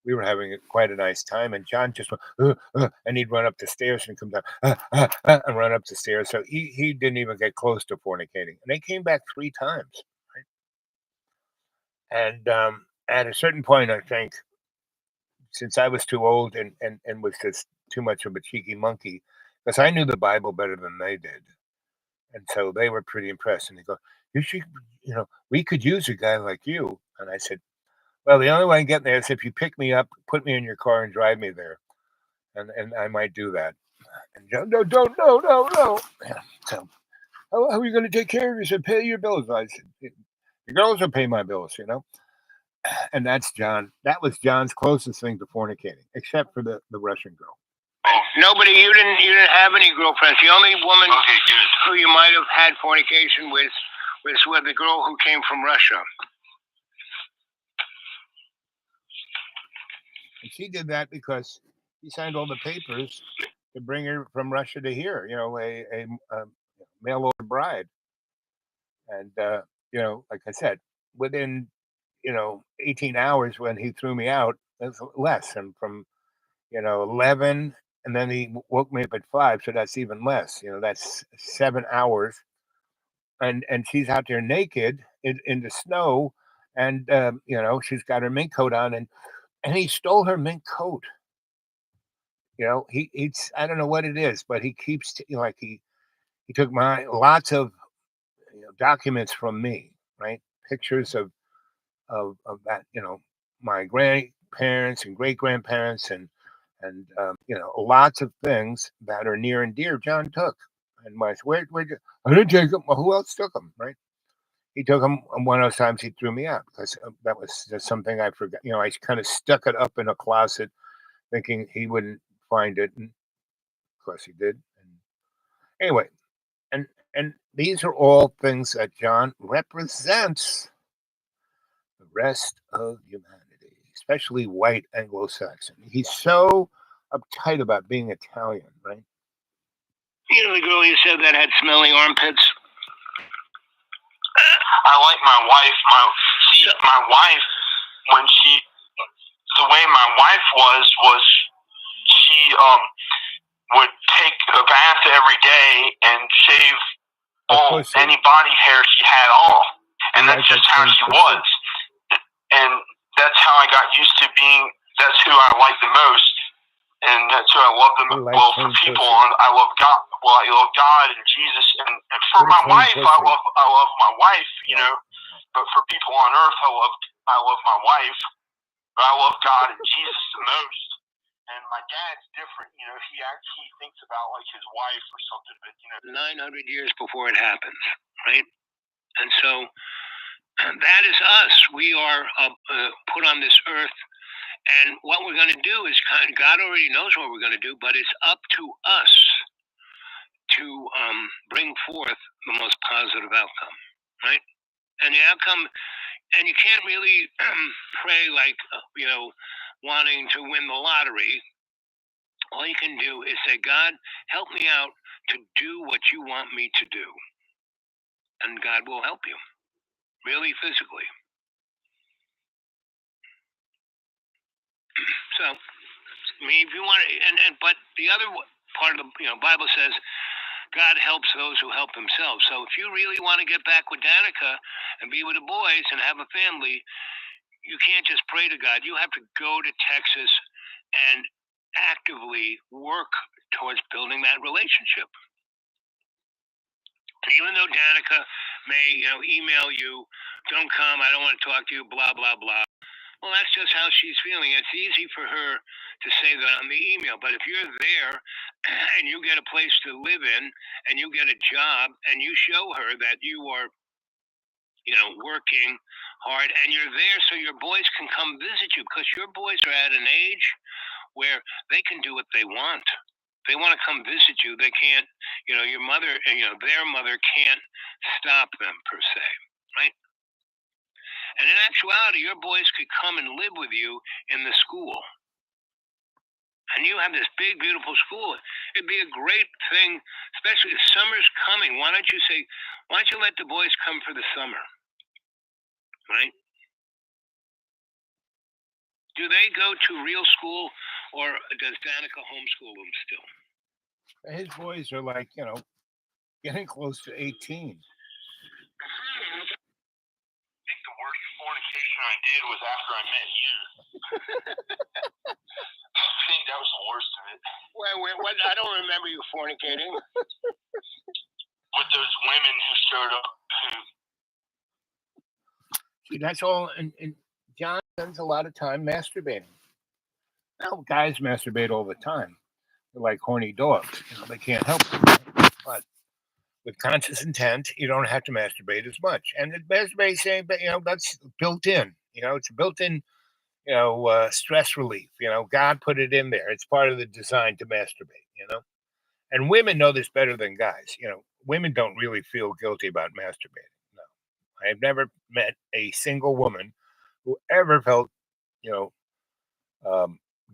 we were having quite a nice time. And John just went, and he'd run up the stairs and come down, and run up the stairs. So he didn't even get close to fornicating. And they came back 3 times, right? And at a certain point, I think, since I was too old and was just too much of a cheeky monkey, because I knew the Bible better than they did. And so they were pretty impressed. And they go, you should, we could use a guy like you. And I said, well, the only way I can get there is if you pick me up, put me in your car, and drive me there. And I might do that. And John, no. Yeah, so, how are you going to take care of yourself? Pay your bills. I said, the girls will pay my bills, And that's John. That was John's closest thing to fornicating, except for the Russian girl. Nobody, you didn't have any girlfriends. The only woman who you might have had fornication with was with the girl who came from Russia. And she did that because he signed all the papers to bring her from Russia to here, a mail order bride. And, like I said, within, 18 hours when he threw me out, that's less. And from, 11, and then he woke me up at 5. So that's even less, that's 7 hours. And she's out there naked in the snow. And, she's got her mink coat on, and he stole her mink coat. He's I don't know what it is, but he keeps he took lots of documents from me, right? Pictures of that, my grandparents and great grandparents and lots of things that are near and dear. John took, and where I didn't take them. Well, who else took them, right? He took them, and one of those times he threw me out because that was just something I forgot. I kind of stuck it up in a closet, thinking he wouldn't find it, and of course he did. And anyway, and these are all things that John represents the rest of humanity, especially white Anglo-Saxon. He's so uptight about being Italian, right? The girl you said that had smelly armpits? I like my wife. My wife, the way my wife was she would take a bath every day and shave any body hair she had off. And that's just how she was. And that's how I got used to that's who I like the most. And that's who I love the most. Well, for people, I love God. Well, I love God and Jesus. And for my wife, I love my wife, But for people on earth, I love my wife. But I love God and Jesus the most. And my dad's different, he actually thinks about like his wife or something, but 900 years before it happens, right? And so that is us. We are put on this earth, and what we're going to do is God already knows what we're going to do, but it's up to us to bring forth the most positive outcome, right? And the outcome, and you can't really pray like, wanting to win the lottery. All you can do is say, God, help me out to do what you want me to do. And God will help you, really physically. So, I mean, if you want to, but the other part of the Bible says God helps those who help themselves. So if you really want to get back with Danica and be with the boys and have a family, you can't just pray to God. You have to go to Texas and actively work towards building that relationship. And even though Danica may, email you, don't come, I don't want to talk to you, blah, blah, blah. Well, that's just how she's feeling. It's easy for her to say that on the email. But if you're there and you get a place to live in and you get a job and you show her that you are, working hard and you're there so your boys can come visit you, because your boys are at an age where they can do what they want. They want to come visit you. They can't, your mother, their mother can't stop them per se, right? And in actuality, your boys could come and live with you in the school. And you have this big, beautiful school. It'd be a great thing, especially if summer's coming. Why don't you let the boys come for the summer? Right? Do they go to real school, or does Danica homeschool them still? His boys are like, getting close to 18. I think the worst fornication I did was after I met you. I think that was the worst of it. What? I don't remember you fornicating. With those women who showed up See, that's all. And John spends a lot of time masturbating. Now, guys masturbate all the time. They're like horny dogs. They can't help it. But with conscious intent, you don't have to masturbate as much. And the masturbating, that's built in. It's a built-in, stress relief. God put it in there. It's part of the design to masturbate. And women know this better than guys. Women don't really feel guilty about masturbating. No, I have never met a single woman who ever felt,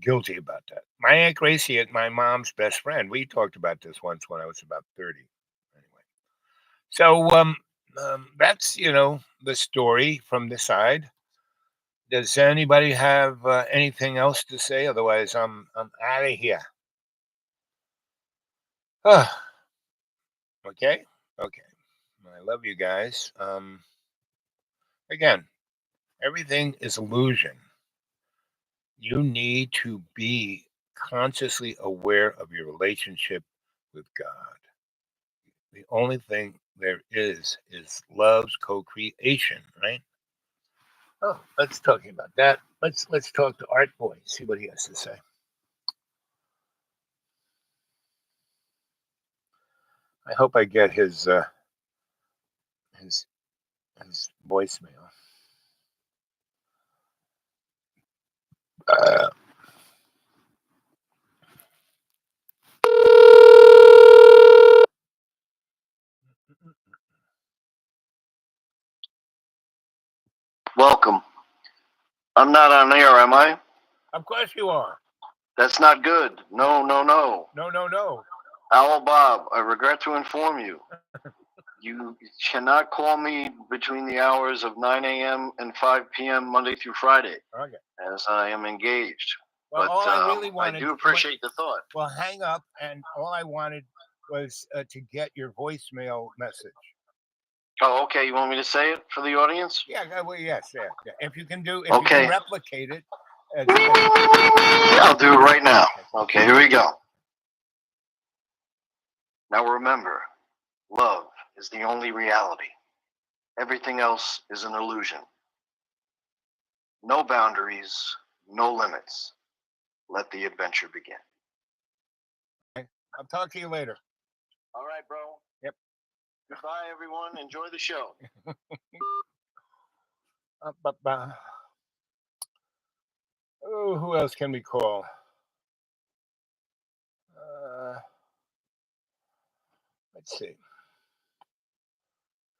guilty about that. My Aunt Gracie, my mom's best friend, we talked about this once when I was about 30. Anyway, so that's the story from this side. Does anybody have anything else to say? Otherwise, I'm out of here. Okay. I love you guys. Again, everything is illusion. You need to be consciously aware of your relationship with God. The only thing there is love's co-creation, right? Oh, let's talk about that. Let's talk to Art Boy, see what he has to say. I hope I get his voicemail. Welcome. I'm not on air, am I? Of course you are. That's not good. No. No. Owl Bob, I regret to inform you. You cannot call me between the hours of 9 a.m. and 5 p.m. Monday through Friday, Okay. as I am engaged. Well, but all I really wanted, I do appreciate the thought. Well, hang up, and all I wanted was to get your voicemail message. Oh, okay. You want me to say it for the audience? Yeah, well, yes, yeah. If you can you Okay. can replicate it. I'll do it right now. Okay, here we go. Now remember, love is the only reality. Everything else is an illusion. No boundaries, no limits. Let the adventure begin. I'll talk to you later. All right, bro. Yep. Goodbye, everyone. Enjoy the show. Oh, who else can we call? Let's see.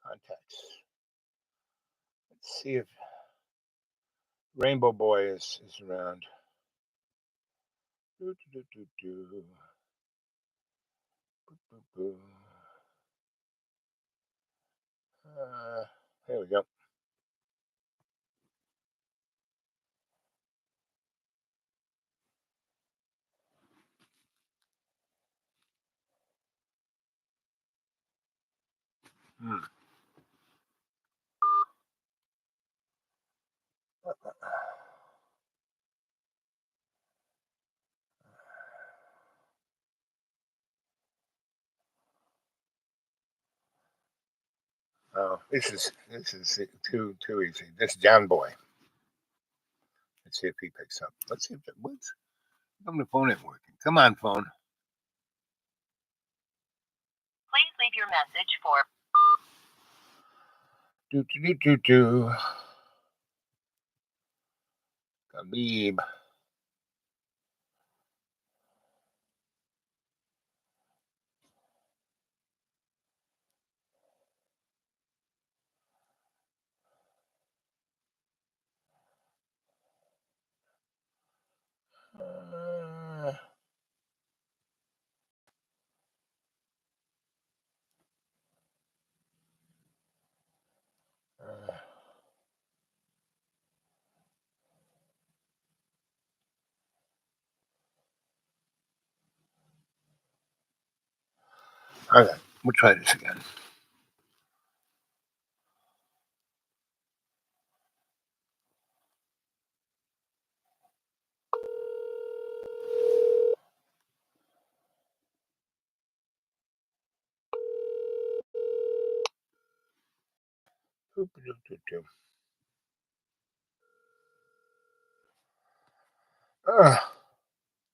Contacts. Let's see if Rainbow Boy is around. Boo, boo, boo, boo. Boo, boo, boo. There we go. Oh, this is too easy. This John Boy. Let's see if he picks up. Let's see if it works. The phone ain't working. Come on, phone. Please leave your message for Khabib. Okay, we'll try this again.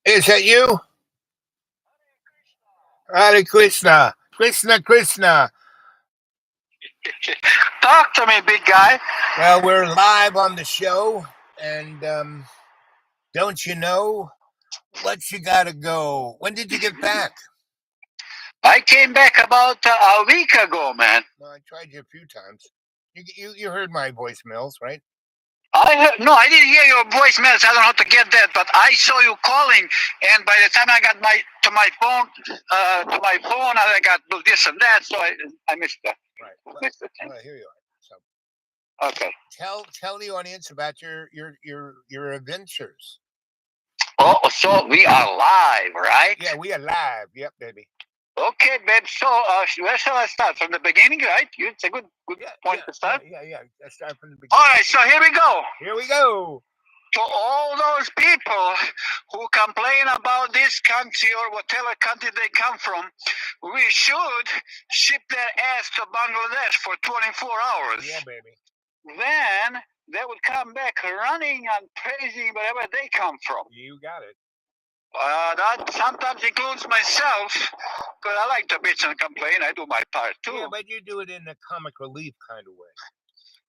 Is that you? Hare Krishna. Krishna. Talk to me, big guy. Well, we're live on the show, and don't you know what you gotta go? When did you get back? I came back about a week ago, man. Well, I tried you a few times. You heard my voicemails, right? No, I didn't hear your voicemails. I don't know how to get that, but I saw you calling, and by the time I got to my phone, I got this and that, so I missed that. Right. Well, here you are. So, okay. Tell the audience about your adventures. Oh, so we are live, right? Yeah, we are live. Yep, baby. Okay, babe. So, where shall I start? From the beginning, right? It's a good point to start. Yeah. Let's start from the beginning. All right, so here we go. Here we go. To all those people who complain about this country or whatever country they come from, we should ship their ass to Bangladesh for 24 hours. Yeah, baby. Then they would come back running and praising wherever they come from. You got it. That sometimes includes myself, because I like to bitch and complain. I do my part too. Yeah, but you do it in a comic relief kind of way.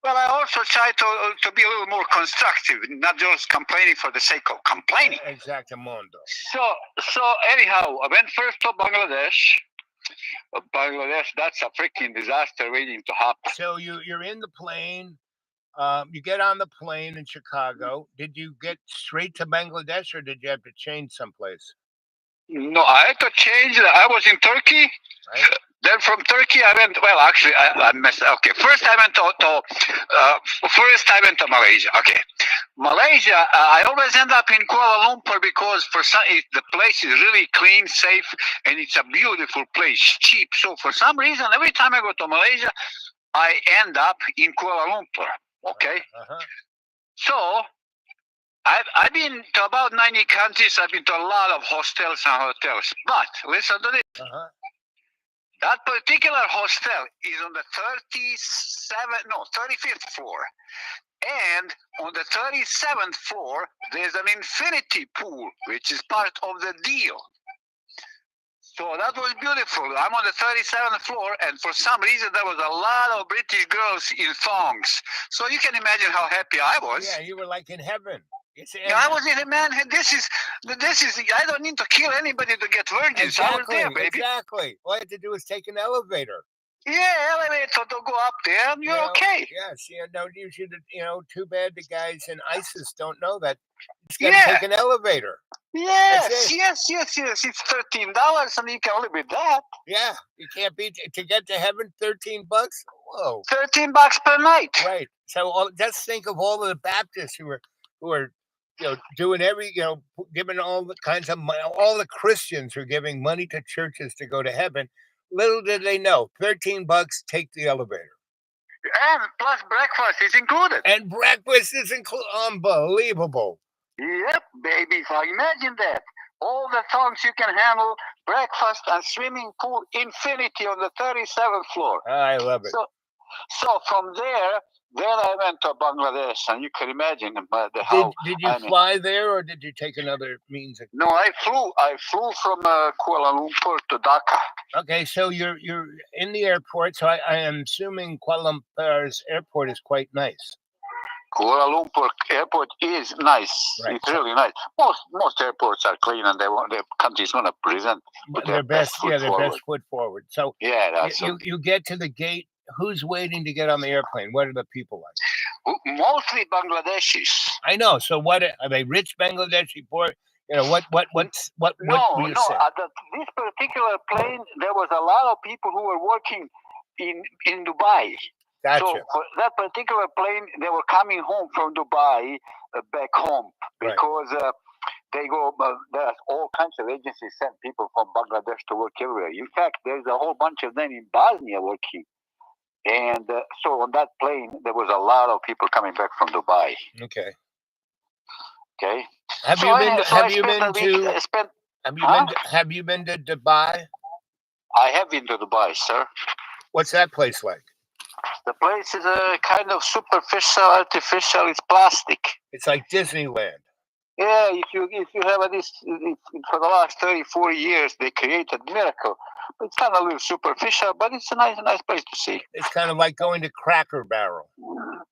Well, I also try to be a little more constructive, not just complaining for the sake of complaining. Exactamundo. So anyhow, I went first to Bangladesh. Bangladesh, that's a freaking disaster waiting to happen. So you're in the plane. You get on the plane in Chicago. Did you get straight to Bangladesh, or did you have to change someplace? No, I had to change. I was in Turkey. Right. Then from Turkey, I went. Well, actually, I messed. Okay, first I went to Malaysia. Okay, Malaysia. I always end up in Kuala Lumpur because the place is really clean, safe, and it's a beautiful place, cheap. So for some reason, every time I go to Malaysia, I end up in Kuala Lumpur. Okay, so I've been to about 90 countries. I've been to a lot of hostels and hotels. But listen to this. That particular hostel is on the 35th floor. And on the 37th floor, there's an infinity pool, which is part of the deal. So that was beautiful. I'm on the 37th floor, and for some reason, there was a lot of British girls in thongs. So you can imagine how happy I was. Yeah, you were like in heaven. I was in a man. This is. I don't need to kill anybody to get virgins. Exactly, I was there, baby. exactly. All you have to do is take an elevator. Yeah, elevator to go up there, and you're okay. Yes, you should. Too bad the guys in ISIS don't know that. You just got to take an elevator. Yes. It's $13, and you can live with that. Yeah, you can't beat to get to heaven. $13. Whoa. $13 per night. Right. So just think of all of the Baptists who are doing giving all the kinds of money. All the Christians who are giving money to churches to go to heaven. Little did they know, $13, take the elevator. And plus breakfast is included. And breakfast is unbelievable. Yep, baby. So imagine that. All the songs you can handle, breakfast and swimming pool, infinity on the 37th floor. I love it. So from there, then I went to Bangladesh, and you can imagine how. Did you fly there, or did you take another means? No, I flew from Kuala Lumpur to Dhaka. Okay, so you're in the airport. So I am assuming Kuala Lumpur's airport is quite nice. Kuala Lumpur airport is nice. Right. It's really nice. Most airports are clean, and the country's going to present their best foot forward. So you get to the gate. Who's waiting to get on the airplane? What are the people like? Mostly Bangladeshis. I know. So what are they? Rich Bangladeshi poor? What No. say? At this particular plane, there was a lot of people who were working in Dubai. Gotcha. So for that particular plane, they were coming home from Dubai back home because they go. There's all kinds of agencies send people from Bangladesh to work everywhere. In fact, there's a whole bunch of them in Bosnia working. And so on that plane, there was a lot of people coming back from Dubai. Okay. Have you been to Dubai? I have been to Dubai, sir. What's that place like? The place is kind of superficial, artificial. It's plastic. It's like Disneyland. Yeah, if you have this for the last 30, 40 years, they created miracle. It's kind of a little superficial, but it's a nice place to see. It's kind of like going to Cracker Barrel.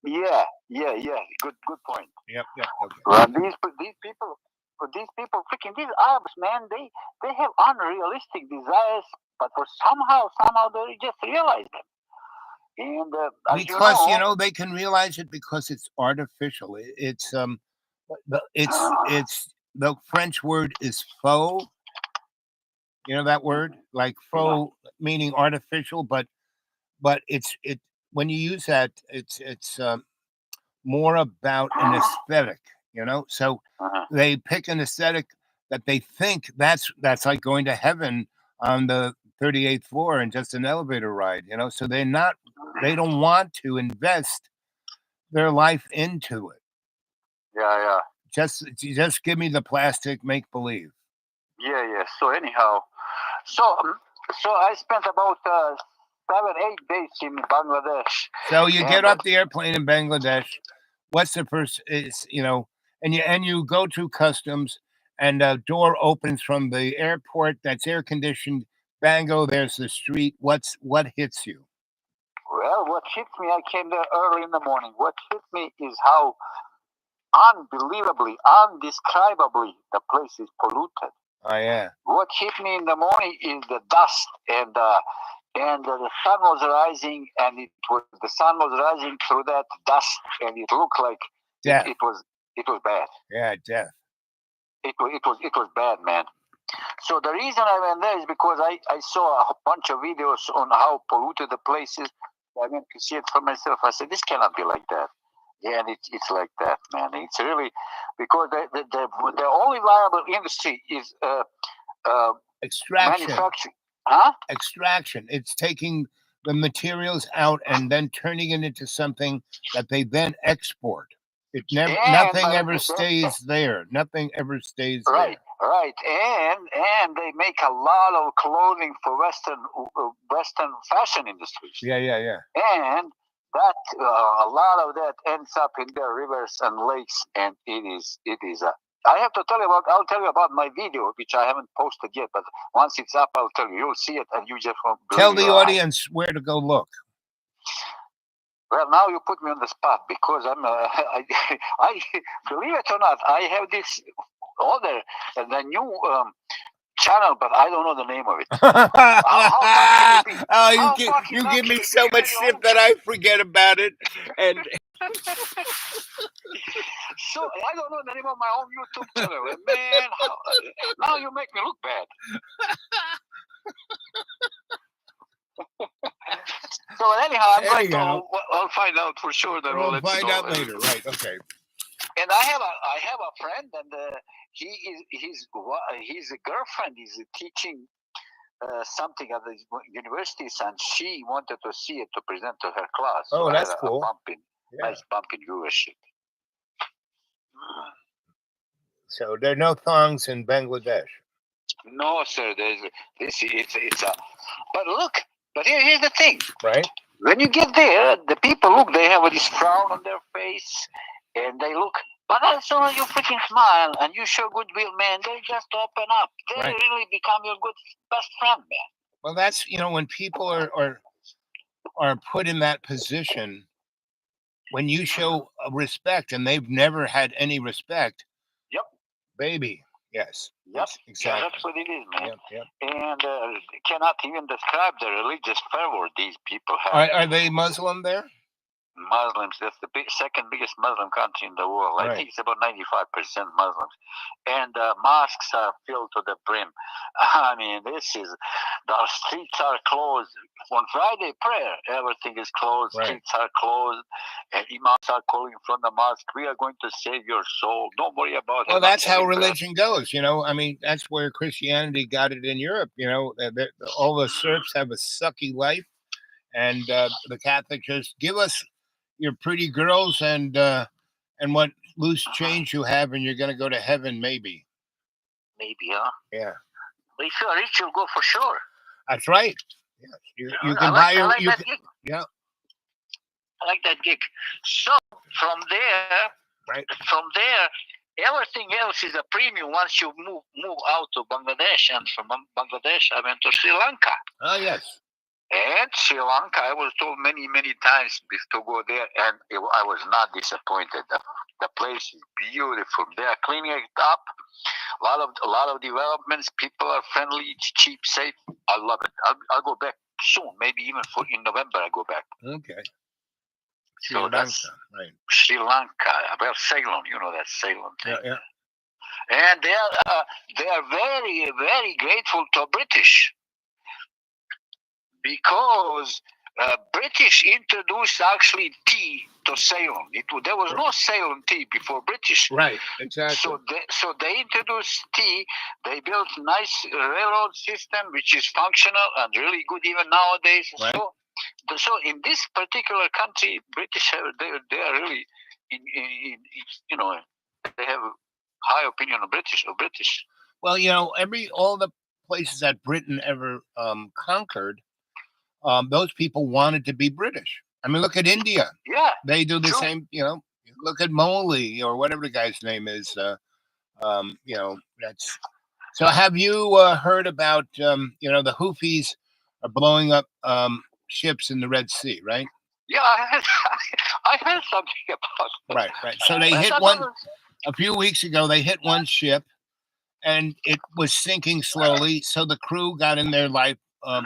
Yeah. Good point. Yep. Okay. Well, these people, freaking these Arabs, man, they have unrealistic desires, but somehow they just realize them. And because they can realize it because it's artificial. It's the French word is faux. You know that word, like faux, meaning artificial, but it's when you use that, it's more about an aesthetic. So they pick an aesthetic that they think that's like going to heaven on the 38th floor and just an elevator ride. So they don't want to invest their life into it. Yeah. Just give me the plastic make believe. Yeah. So anyhow, so I spent about 7-8 days in Bangladesh. So you get off the airplane in Bangladesh. What's the first and you go through customs, and a door opens from the airport that's air conditioned. Bango, there's the street. What hits you? Well, what hits me, I came there early in the morning. What hit me is how unbelievably, undescribably, the place is polluted. Oh yeah. What hit me in the morning is the dust, and the sun was rising, and the sun was rising through that dust, and it looked like it was bad. Yeah, death. It was bad, man. So the reason I went there is because I saw a bunch of videos on how polluted the place is. I went to see it for myself. I said, this cannot be like that. Yeah, and it's like that, man. It's really because the only viable industry is extraction. Manufacturing. Huh? Extraction. It's taking the materials out and then turning it into something that they then export. Nothing ever stays there. Nothing ever stays there. Right. And they make a lot of clothing for Western fashion industries. Yeah. And that a lot of that ends up in their rivers and lakes, and it is. I have to tell you I'll tell you about my video, which I haven't posted yet, but once it's up, I'll tell you. You'll see it, and you just won't tell the audience where to go look. Well, now you put me on the spot because I believe it or not, I have this other, the new channel, but I don't know the name of it. How can you be? Oh, you give me so much shit that I forget about it. And so I don't know the name of my own YouTube channel. And man, now you make me look bad. So anyhow, I'll find out for sure. That we'll find out later, right? Okay. And I have a friend, and his girlfriend is teaching something at the universities, and she wanted to see it to present to her class. Oh, so that's cool. Nice bump in viewership. So there are no thongs in Bangladesh. No, sir. It's a. But look. But here's the thing. Right. When you get there, the people look. They have this frown on their face, and they look. But as soon as you freaking smile and you show goodwill, man, they just open up. They really become your best friend, man. Well, that's when people are put in that position, when you show respect and they've never had any respect. Yep. Baby. Yes. Yep. Exactly. Yeah, that's what it is, man. Yep. And cannot even describe the religious fervor these people have. Are they Muslim there? Muslims. That's the second biggest Muslim country in the world. I think it's about 95% Muslims, and mosques are filled to the brim. I mean, the streets are closed. On Friday prayer, everything is closed. Streets are closed, and imams are calling from the mosque, "We are going to save your soul. Don't worry about it." Well, that's how religion goes. I mean, that's where Christianity got it in Europe. All the serfs have a sucky life, and the Catholics just give us your pretty girls and what loose change you have, and you're going to go to heaven, maybe. Maybe, huh? Yeah. But if you're rich, you'll go for sure. That's right. Yeah. You can buy your. Yeah. I like that gig. So from there, everything else is a premium once you move out to Bangladesh, and from Bangladesh, I went to Sri Lanka. Oh yes. And Sri Lanka, I was told many times to go there, and I was not disappointed. The place is beautiful. They are cleaning it up. A lot of developments. People are friendly. It's cheap, safe. I love it. I'll go back soon. Maybe even in November I go back. Okay. So that's right. Sri Lanka. Well, Ceylon. You know that Ceylon thing. Yeah. And they are very, very grateful to British. Because British introduced actually tea to Ceylon. There was no Ceylon tea before British. Right, exactly. So they introduced tea. They built a nice railroad system, which is functional and really good even nowadays. Right. So in this particular country, British they are really they have a high opinion of British. Well, all the places that Britain ever conquered. Those people wanted to be British. I mean, look at India. Yeah. They do the same, look at Moli or whatever the guy's name is. That's. So have you heard about, the Houthis are blowing up ships in the Red Sea, right? Yeah, I heard something about that. Right. So they hit one, a few weeks ago, they hit one ship and it was sinking slowly. So the crew got in their life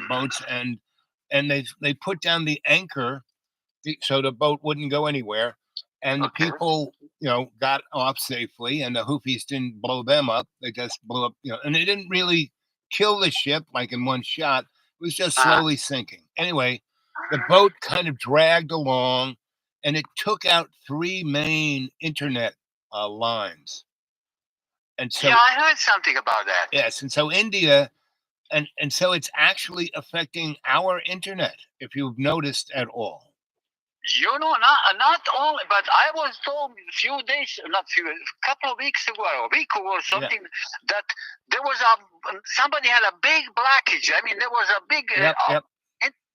boats and they put down the anchor so the boat wouldn't go anywhere. And the people, got off safely, and the Houthis didn't blow them up. They just blew up, and they didn't really kill the ship like in one shot. It was just slowly sinking. Anyway, the boat kind of dragged along, and it took out 3 main internet lines. And so, yeah, I heard something about that. Yes, and so India. And so it's actually affecting our internet, if you've noticed at all. Not only, but I was told a couple of weeks ago, or a week ago or something, that there was somebody had a big blockage. I mean, there was a big. Yep.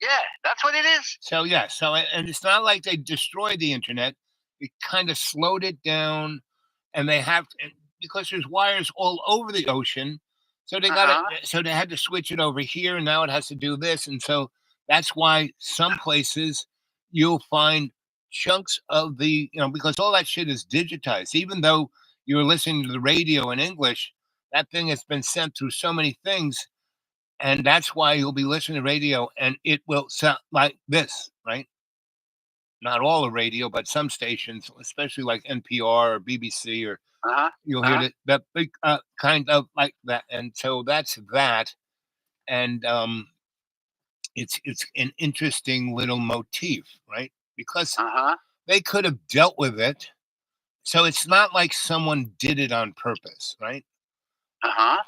Yeah, that's what it is. So and it's not like they destroyed the internet. It kind of slowed it down, and they have because there's wires all over the ocean. So they so they had to switch it over here, and now it has to do this, and so that's why some places you'll find chunks of the, because all that shit is digitized. Even though you're listening to the radio in English, that thing has been sent through so many things. And that's why you'll be listening to radio and it will sound like this, right? Not all the radio, but some stations, especially like NPR or BBC, or you'll hear that big kind of like that. And so that's that. And it's an interesting little motif, right? Because they could have dealt with it. So it's not like someone did it on purpose, right?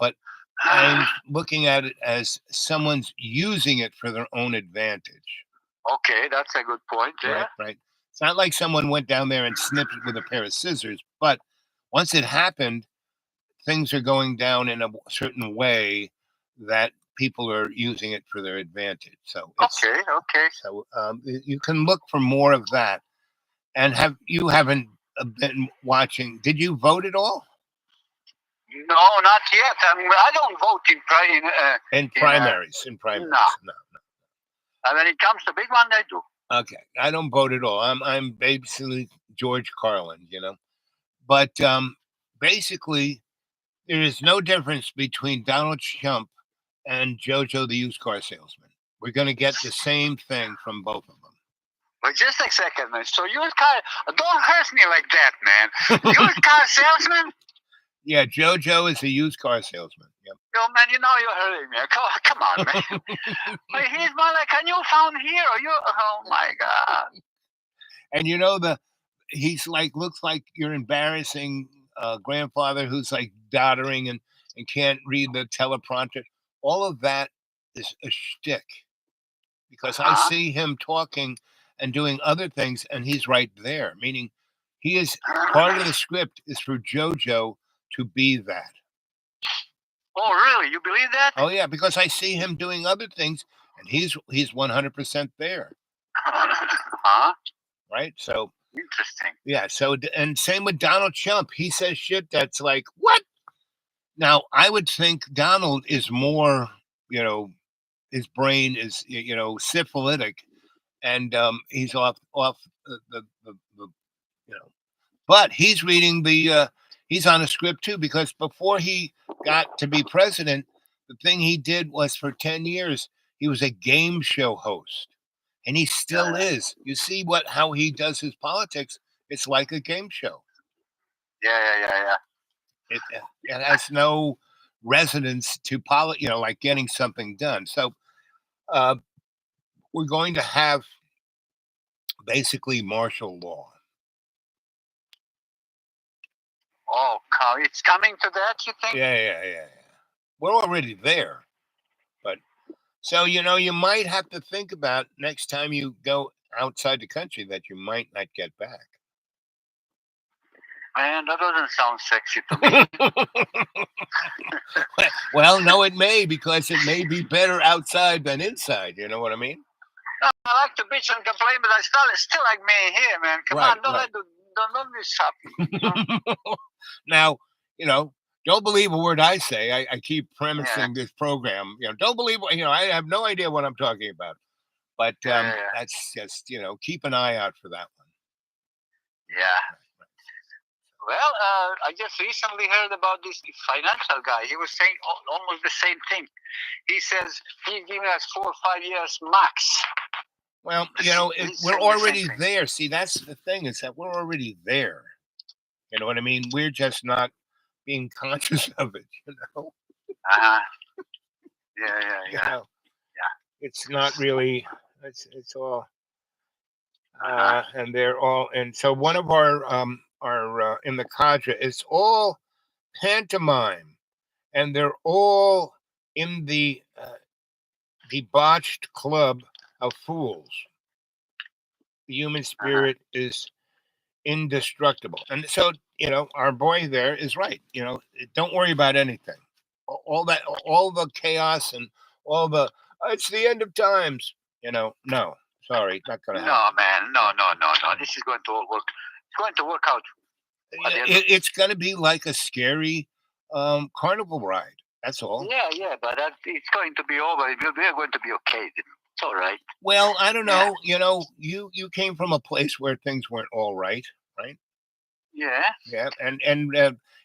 But I'm looking at it as someone's using it for their own advantage. Okay, that's a good point. Yeah. Right. It's not like someone went down there and snipped it with a pair of scissors, but once it happened, things are going down in a certain way that people are using it for their advantage. So okay. So you can look for more of that. And haven't been watching? Did you vote at all? No, not yet. I don't vote in primaries. No. And when it comes to big one, I do. Okay, I don't vote at all. I'm basically George Carlin, But basically, there is no difference between Donald Trump and JoJo the used car salesman. We're going to get the same thing from both of them. But just a second, man. So used car, don't hurt me like that, man. Used car salesman? Yeah, JoJo is a used car salesman. Yep. Yo, man, you're hurting me. Come on, man. He's more like a newfound hero. Oh my God. And he's like, looks like your embarrassing grandfather who's like doddering and can't read the teleprompter. All of that is a shtick, because I see him talking and doing other things, and he's right there. Meaning, he is part of the script is for JoJo to be that. Oh, really? You believe that? Oh, yeah, because I see him doing other things, and he's 100% there. Right? So interesting. Yeah. So, and same with Donald Trump. He says shit that's like, what? Now, I would think Donald is more, his brain is, syphilitic, and he's off the but he's reading he's on a script too, because before he got to be president, the thing he did was for 10 years, he was a game show host, and he still is. You see how he does his politics. It's like a game show. Yeah. It has no resonance to like getting something done. So we're going to have basically martial law. Oh, it's coming to that, you think? Yeah. We're already there. But so, you might have to think about next time you go outside the country that you might not get back. Man, that doesn't sound sexy to me. Well, no, it may, because it may be better outside than inside. You know what I mean? No, I like to bitch and complain, but I still like me here, man. Come on, don't be shopping. Now, don't believe a word I say. I keep premising this program. Don't believe. I have no idea what I'm talking about. But that's just keep an eye out for that one. Yeah. Well, I just recently heard about this financial guy. He was saying almost the same thing. He says he's giving us 4 or 5 years max. Well, we're already there. See, that's the thing, is that we're already there. You know what I mean? We're just not being conscious of it, Yeah. Yeah. It's not really, it's all, and they're all, and so one of our in the cadre, it's all pantomime, and they're all in the debauched club of fools. The human spirit is indestructible. And so, our boy there is right. Don't worry about anything. All the chaos and all the, it's the end of times. No, sorry, not going to happen. No, man, no. This is going to all work. It's going to work out. It's going to be like a scary carnival ride. That's all. Yeah, but it's going to be over. We're going to be okay. It's all right. Well, I don't Yeah. know. You know, you came from a place where things weren't all right, right? Yeah. Yeah, and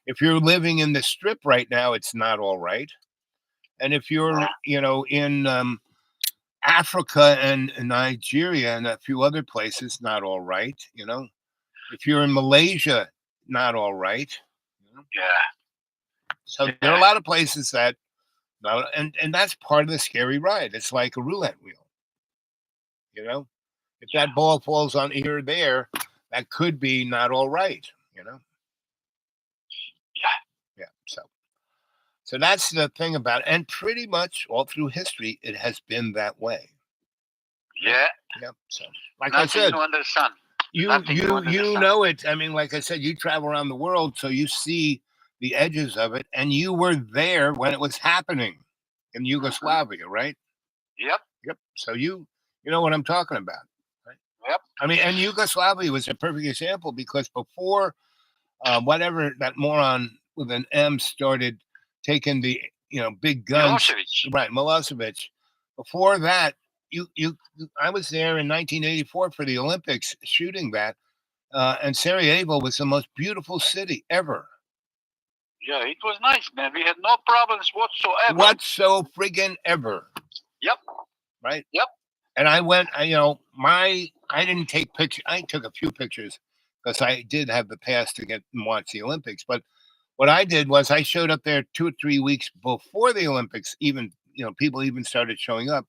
if you're living in the Strip right now, it's not all right. And if you're, you know, in Africa and Nigeria and a few other places, not all right. You know, if you're in Malaysia, not all right. You know? Yeah. So there are a lot of places that, and that's part of the scary ride. It's like a roulette wheel. You know, if that ball falls on here or there, that could be not all right. You know. Yeah. So that's the thing about it. And pretty much all through history, it has been that way. Yeah. Yep. So, like Nothing I said, to understand. you Nothing to you understand. know it. I mean, like I said, you travel around the world, so you see the edges of it, and you were there when it was happening in Yugoslavia, right? Yep. Yep. So you know what I'm talking about, right? Yep. I mean, and Yugoslavia was a perfect example because before whatever that moron with an M started taking the big guns, Milosevic. right? Milosevic. Before that, I was there in 1984 for the Olympics shooting that, and Sarajevo was the most beautiful city ever. Yeah, it was nice, man. We had no problems whatsoever. Whatso friggin' ever. Yep. Right. Yep. And I went. I didn't take pictures. I took a few pictures because I did have the pass to get and watch the Olympics. But what I did was I showed up there 2 or 3 weeks before the Olympics. Even people even started showing up,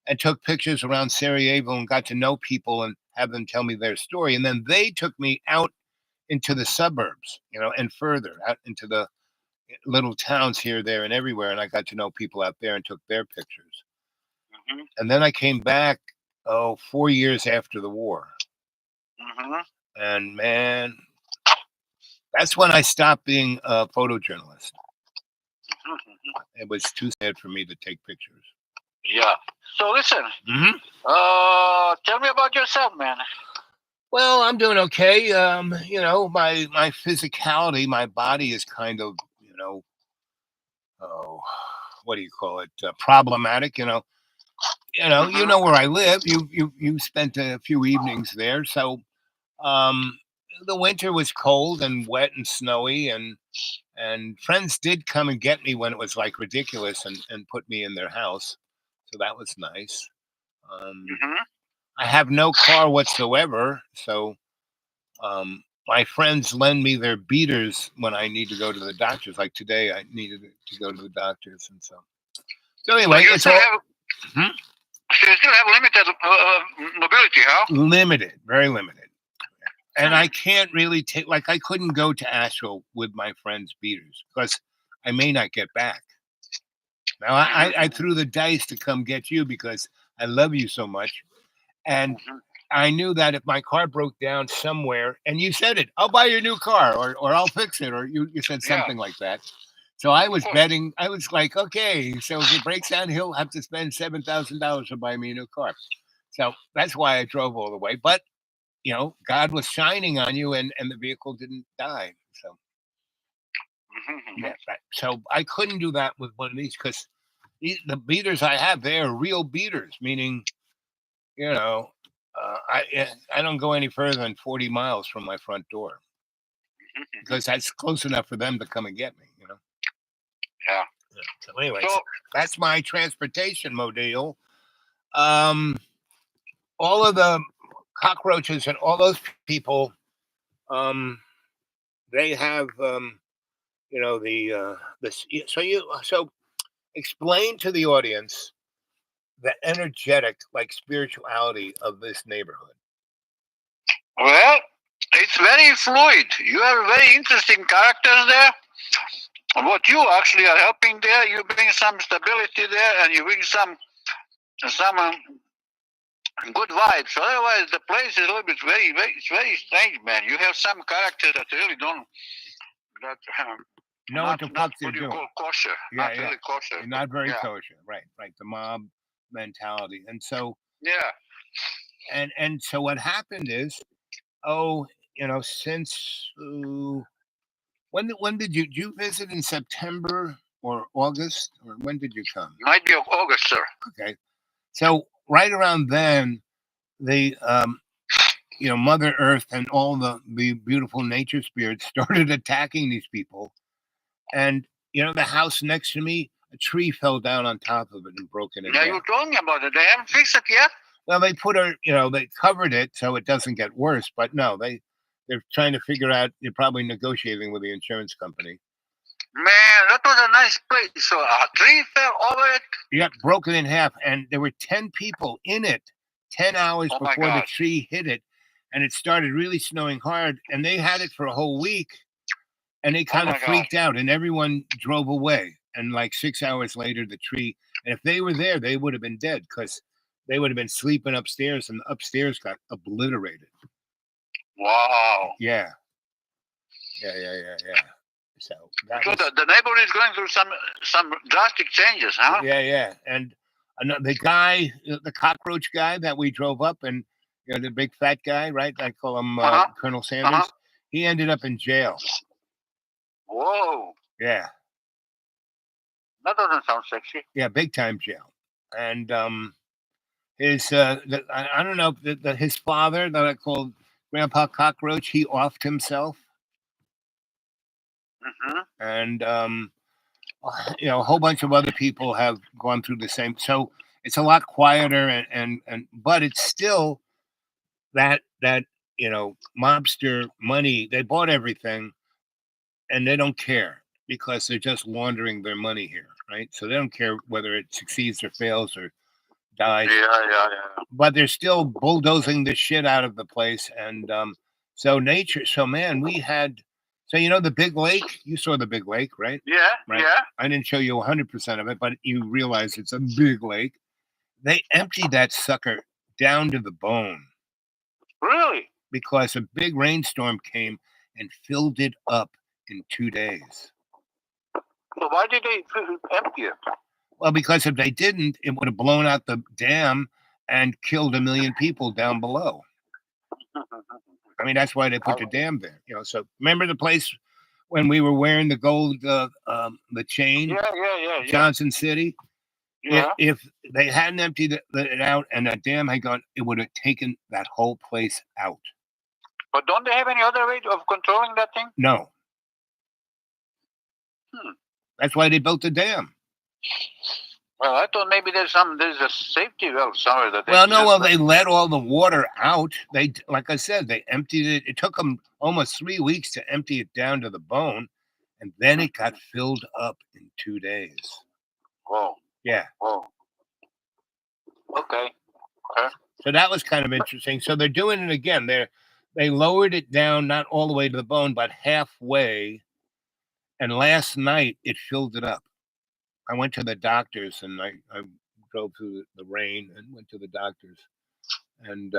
and took pictures around Sarajevo and got to know people and have them tell me their story. And then they took me out into the suburbs, and further out into the little towns here, there, and everywhere. And I got to know people out there and took their pictures. Mm-hmm. And then I came back, 4 years after the war. Mm-hmm. And man, that's when I stopped being a photojournalist. Mm-hmm. It was too sad for me to take pictures. Yeah. So listen, Mm-hmm. tell me about yourself, man. Well, I'm doing okay. My physicality, my body is kind of, what do you call it? Problematic. You know where I live. You spent a few evenings there, so the winter was cold and wet and snowy, and friends did come and get me when it was like ridiculous and put me in their house, so that was nice. Mm-hmm. I have no car whatsoever, so my friends lend me their beaters when I need to go to the doctors. Like today, I needed to go to the doctors, and so anyway, So you it's still all have, so you still have limited mobility, huh? limited, very limited. And I can't really take, like, I couldn't go to Asheville with my friend's beaters because I may not get back. Now, I threw the dice to come get you because I love you so much. And I knew that if my car broke down somewhere, and you said it, I'll buy you a new car or I'll fix it, or you said something like that. So I was betting, I was like, okay, so if it breaks down, he'll have to spend $7,000 to buy me a new car. So that's why I drove all the way. But God was shining on you, and the vehicle didn't die. So, yeah, so I couldn't do that with one of these because the beaters I have, they are real beaters, meaning, I don't go any further than 40 miles from my front door because that's close enough for them to come and get me, Yeah. So anyway, So- that's my transportation mobile. All of the cockroaches and all those people, they have, so explain to the audience the energetic, like, spirituality of this neighborhood. Well, it's very fluid. You have very interesting characters there. What you actually are helping there, you bring some stability there, and you bring some good vibes. Otherwise, the place is a little bit it's very strange, man. You have some characters that really don't Know what the fuck they're what you doing. call kosher. Yeah, Not yeah. really kosher. They're not very yeah. kosher, right? The mob mentality, and so Yeah. and so what happened is, since when did you visit in September or August, or when did you come? Might be of August, sir. Okay, so right around then, the Mother Earth and all the beautiful nature spirits started attacking these people. And the house next to me, a tree fell down on top of it and broke it in Yeah, half. you told me about it. They haven't fixed it yet. Well, they they covered it so it doesn't get worse. But no, they're trying to figure out. They're probably negotiating with the insurance company. Man, that was a nice place. So a tree fell over it. Yeah, broken in half, and there were 10 people in it 10 hours Oh my before the God. tree hit it, and it started really snowing hard, and they had it for a whole week, and they kind my of God. freaked out, and everyone drove away. And like 6 hours later, the tree, and if they were there, they would have been dead because they would have been sleeping upstairs, and the upstairs got obliterated. Wow. Yeah. So that So was, the neighborhood is going through some drastic changes, huh? yeah. And the guy, the cockroach guy that we drove up, and the big fat guy, right? I call him Colonel Sanders. He ended up in jail. Whoa. Yeah. That doesn't sound sexy. Yeah, big time jail. And his I don't know, his father that I called Grandpa Cockroach, he offed himself. Mm-hmm. And a whole bunch of other people have gone through the same. So it's a lot quieter, and but it's still that mobster money. They bought everything, and they don't care because they're just laundering their money here, right? So they don't care whether it succeeds or fails or dies. Yeah. But they're still bulldozing the shit out of the place, and so nature. So man, we had. So the big lake. You saw the big lake, right? Yeah, Right. yeah. I didn't show you 100% of it, but you realize it's a big lake. They emptied that sucker down to the bone Really? because a big rainstorm came and filled it up in 2 days. So why did they empty it? Well, because if they didn't, it would have blown out the dam and killed 1 million people down below. I mean, that's why they put the dam there. So remember the place when we were wearing the gold, the chain, Yeah. Johnson City? Yeah. If they hadn't emptied it out and that dam had gone, it would have taken that whole place out. But don't they have any other way of controlling that thing? No. That's why they built the dam. Well, I thought maybe there's a safety valve somewhere that. They let all the water out. They, like I said, they emptied it. It took them almost 3 weeks to empty it down to the bone, and then it got filled up in 2 days. Whoa. Yeah. Whoa. Okay. So that was kind of interesting. So they're doing it again. They lowered it down, not all the way to the bone, but halfway. And last night it filled it up. I went to the doctors, and I drove through the rain and went to the doctors. And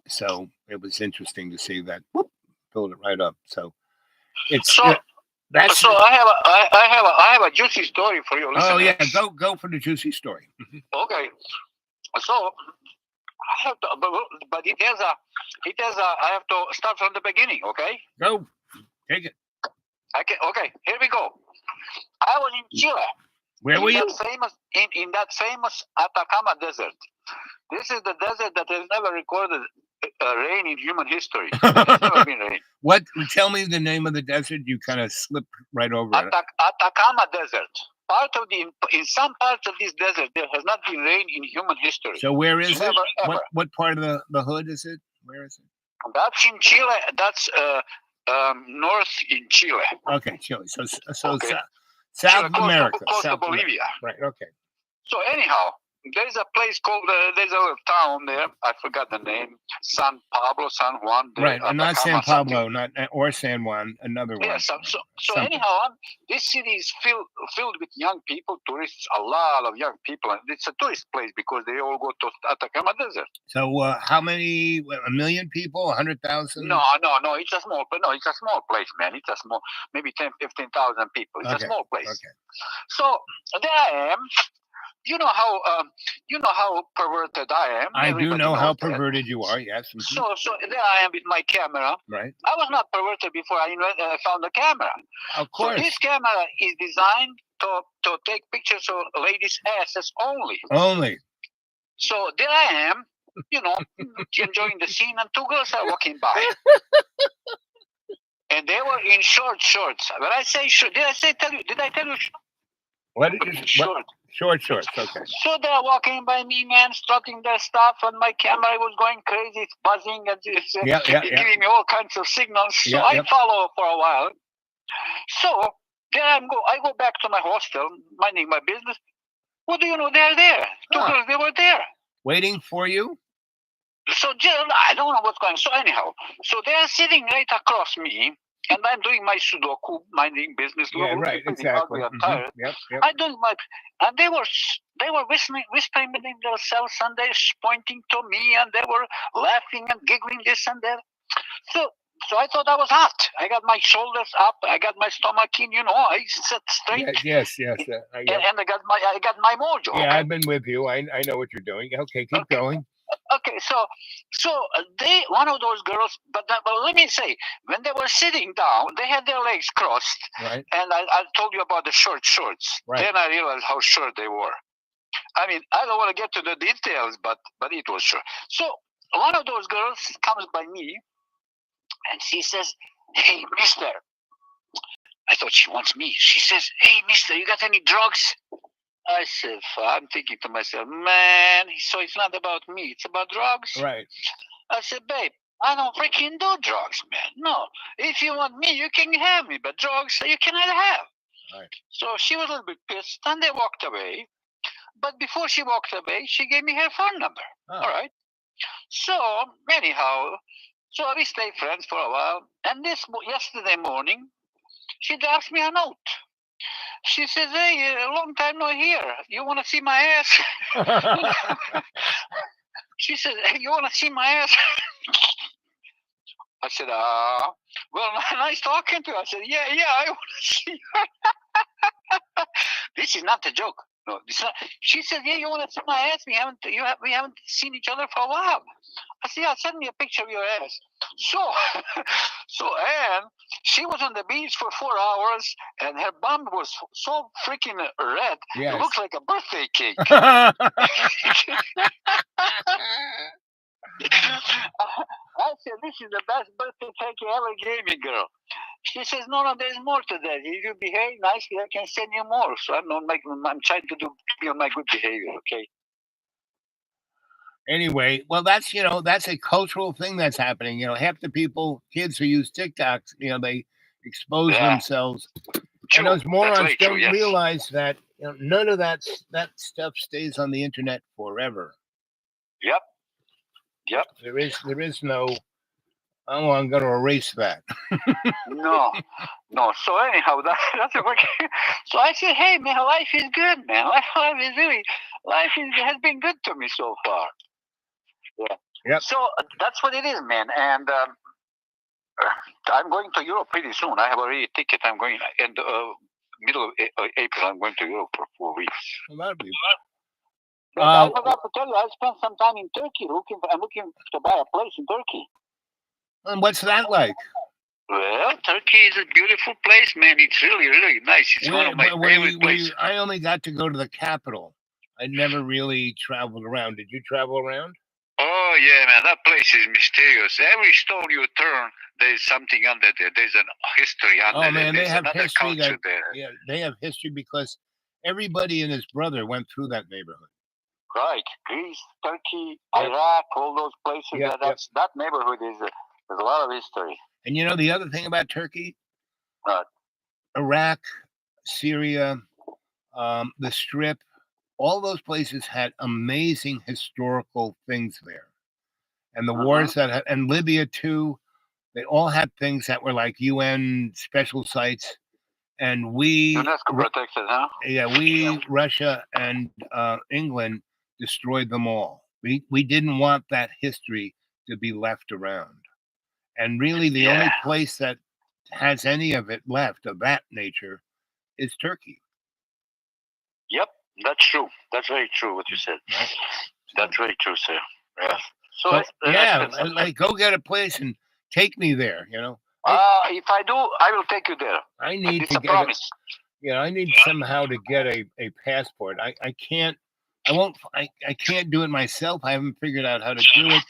so it was interesting to see that filled it right up. So it's that's. So I have a juicy story for you. Oh listeners. yeah, go for the juicy story. Okay. So I have to, but it has a. I have to start from the beginning. Okay. Go, take it. Okay. Here we go. I was in Chile. Where were you? In that famous Atacama Desert. This is the desert that has never recorded rain in human history. There's never been rain. What? Tell me the name of the desert. You kind of slipped right over it. Atacama Desert. In some parts of this desert, there has not been rain in human history. So where is Never, it? ever. What part of the hood is it? Where is it? That's in Chile. That's north in Chile. Okay, Chile. So Okay. South Chile, America. close to South Bolivia. America. Right. Okay. So anyhow, there's a place called there's a little town there. I forgot the name. San Juan. Right, and not San Atacama, Pablo, not or San Juan, another one. Yeah, so Something. anyhow, this city is filled with young people, tourists, a lot of young people, and it's a tourist place because they all go to Atacama Desert. So how many? 1 million people? 100,000? No, it's a small, it's a small place, man. It's a small, maybe 10, 15,000 people. It's Okay, a small place. okay. So there I am. You know how perverted I am. I do Everybody know how knows that. perverted you are. Yes. Mhm. So there I am with my camera. Right. I was not perverted before I found the camera. Of course. So this camera is designed to take pictures of ladies' asses only. Only. So there I am, enjoying the scene, and two girls are walking by. And they were in shorts. When I say short, did I tell you? What did you Short. Shorts. Okay. So they're walking by me, man, strutting their stuff, and my camera was going crazy. It's buzzing, and it's giving me all kinds of signals. So I follow for a while. So there I go back to my hostel, minding my business. What do you know? They're there. Two girls, they were there. Waiting for you? So I don't know what's going on. So anyhow, so they're sitting right across me, and I'm doing my Sudoku, minding business. Yeah, right, exactly. I doing and they were whispering between themselves, and they're pointing to me, and they were laughing and giggling this and that. So I thought I was hot. I got my shoulders up. I got my stomach in. I sat straight. Yes. And I got my mojo. Yeah, okay? I've been with you. I know what you're doing. Okay, keep going. Okay, so one of those girls, but let me say, when they were sitting down, they had their legs crossed. Right. And I told you about the shorts. Right. Then I realized how short they were. I mean, I don't want to get to the details, but it was short. So one of those girls comes by me, and she says, "Hey, mister." I thought she wants me. She says, "Hey, mister, you got any drugs?" I said, I'm thinking to myself, man, so it's not about me, it's about drugs. Right. I said, babe, I don't freaking do drugs, man. No, if you want me, you can have me, but drugs you cannot have. Right. So she was a little bit pissed, and they walked away. But before she walked away, she gave me her phone number. Oh. All right. So anyhow, so we stayed friends for a while, and yesterday morning, she drops me a note. She says, "Hey, a long time no here. You want to see my ass?" She says, "Hey, you want to see my ass?" I said, well, nice talking to you. I said, yeah, I want to see her. This is not a joke. No, this is not. She said, "Yeah, you want to see my ass? We haven't seen each other for a while." I said, "Yeah, send me a picture of your ass." So Anne, she was on the beach for 4 hours, and her bum was so freaking red. Yes. It looks like a birthday cake. I said, "This is the best birthday cake you ever gave me, girl." She says, "No, there's more to that. If you behave nicely, I can send you more." So I'm trying to be on my good behavior, okay? Anyway, well, that's a cultural thing that's happening. Half the kids who use TikToks, they expose themselves. True. And those morons True, don't yes. realize that none of that stuff stays on the internet forever. Yep. There is no. Oh, I'm going to erase that. No. So anyhow, that's okay. So I said, "Hey, man, life is good, man. Life has been good to me so far." Yeah. Yep. So that's what it is, man. And I'm going to Europe pretty soon. I have already a ticket. I'm going in the middle of April. I'm going to Europe for 4 weeks. Well, that'd be. But I forgot to tell you, I spent some time in Turkey. I'm looking to buy a place in Turkey. And what's that like? Well, Turkey is a beautiful place, man. It's really, really nice. It's one of my favorite places. I only got to go to the capital. I never really traveled around. Did you travel around? Oh, yeah, man. That place is mysterious. Every stone you turn, there's something under there. There's an history under there. Oh, man, they have history there. Yeah, they have history because everybody and his brother went through that neighborhood. Right. Greece, Turkey, Iraq, all those places. That neighborhood there's a lot of history. And the other thing about Turkey? What? Iraq, Syria, the Strip, all those places had amazing historical things there. And the wars and Libya too, they all had things that were like UN special sites. And UNESCO protected, huh? Yeah, Russia and England destroyed them all. We didn't want that history to be left around. And really the only place that has any of it left of that nature is Turkey. Yep, that's true. That's very true what you said. Right. That's very true, sir. Yeah. So go get a place and take me there, if I do, I will take you there. I need it's a promise. I need somehow to get a passport. I can't I won't. I can't do it myself. I haven't figured out how to do it.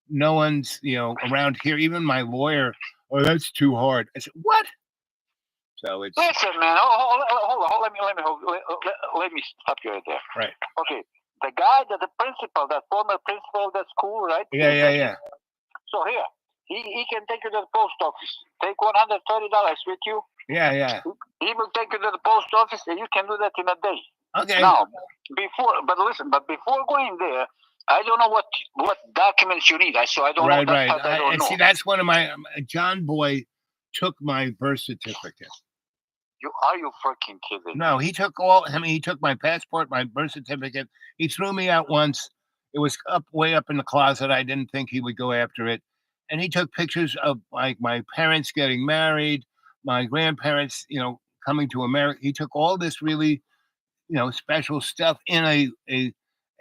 No one's around here. Even my lawyer. Oh, that's too hard. I said, what? So it's Listen, man. Hold on. Let me stop you right there. right. Okay. The guy the principal, that former principal of that school, right? Yeah. So here, he can take you to the post office. Take $130 with you. Yeah. He will take you to the post office, and you can do that in a day. Okay. Now, before going there, I don't know what documents you need. I don't know. Right. I don't know. See, that's one of my John Boy took my birth certificate. Are you freaking kidding? No, he took all. I mean, he took my passport, my birth certificate. He threw me out once. It was way up in the closet. I didn't think he would go after it. And he took pictures of like my parents getting married, my grandparents, coming to America. He took all this really, special stuff in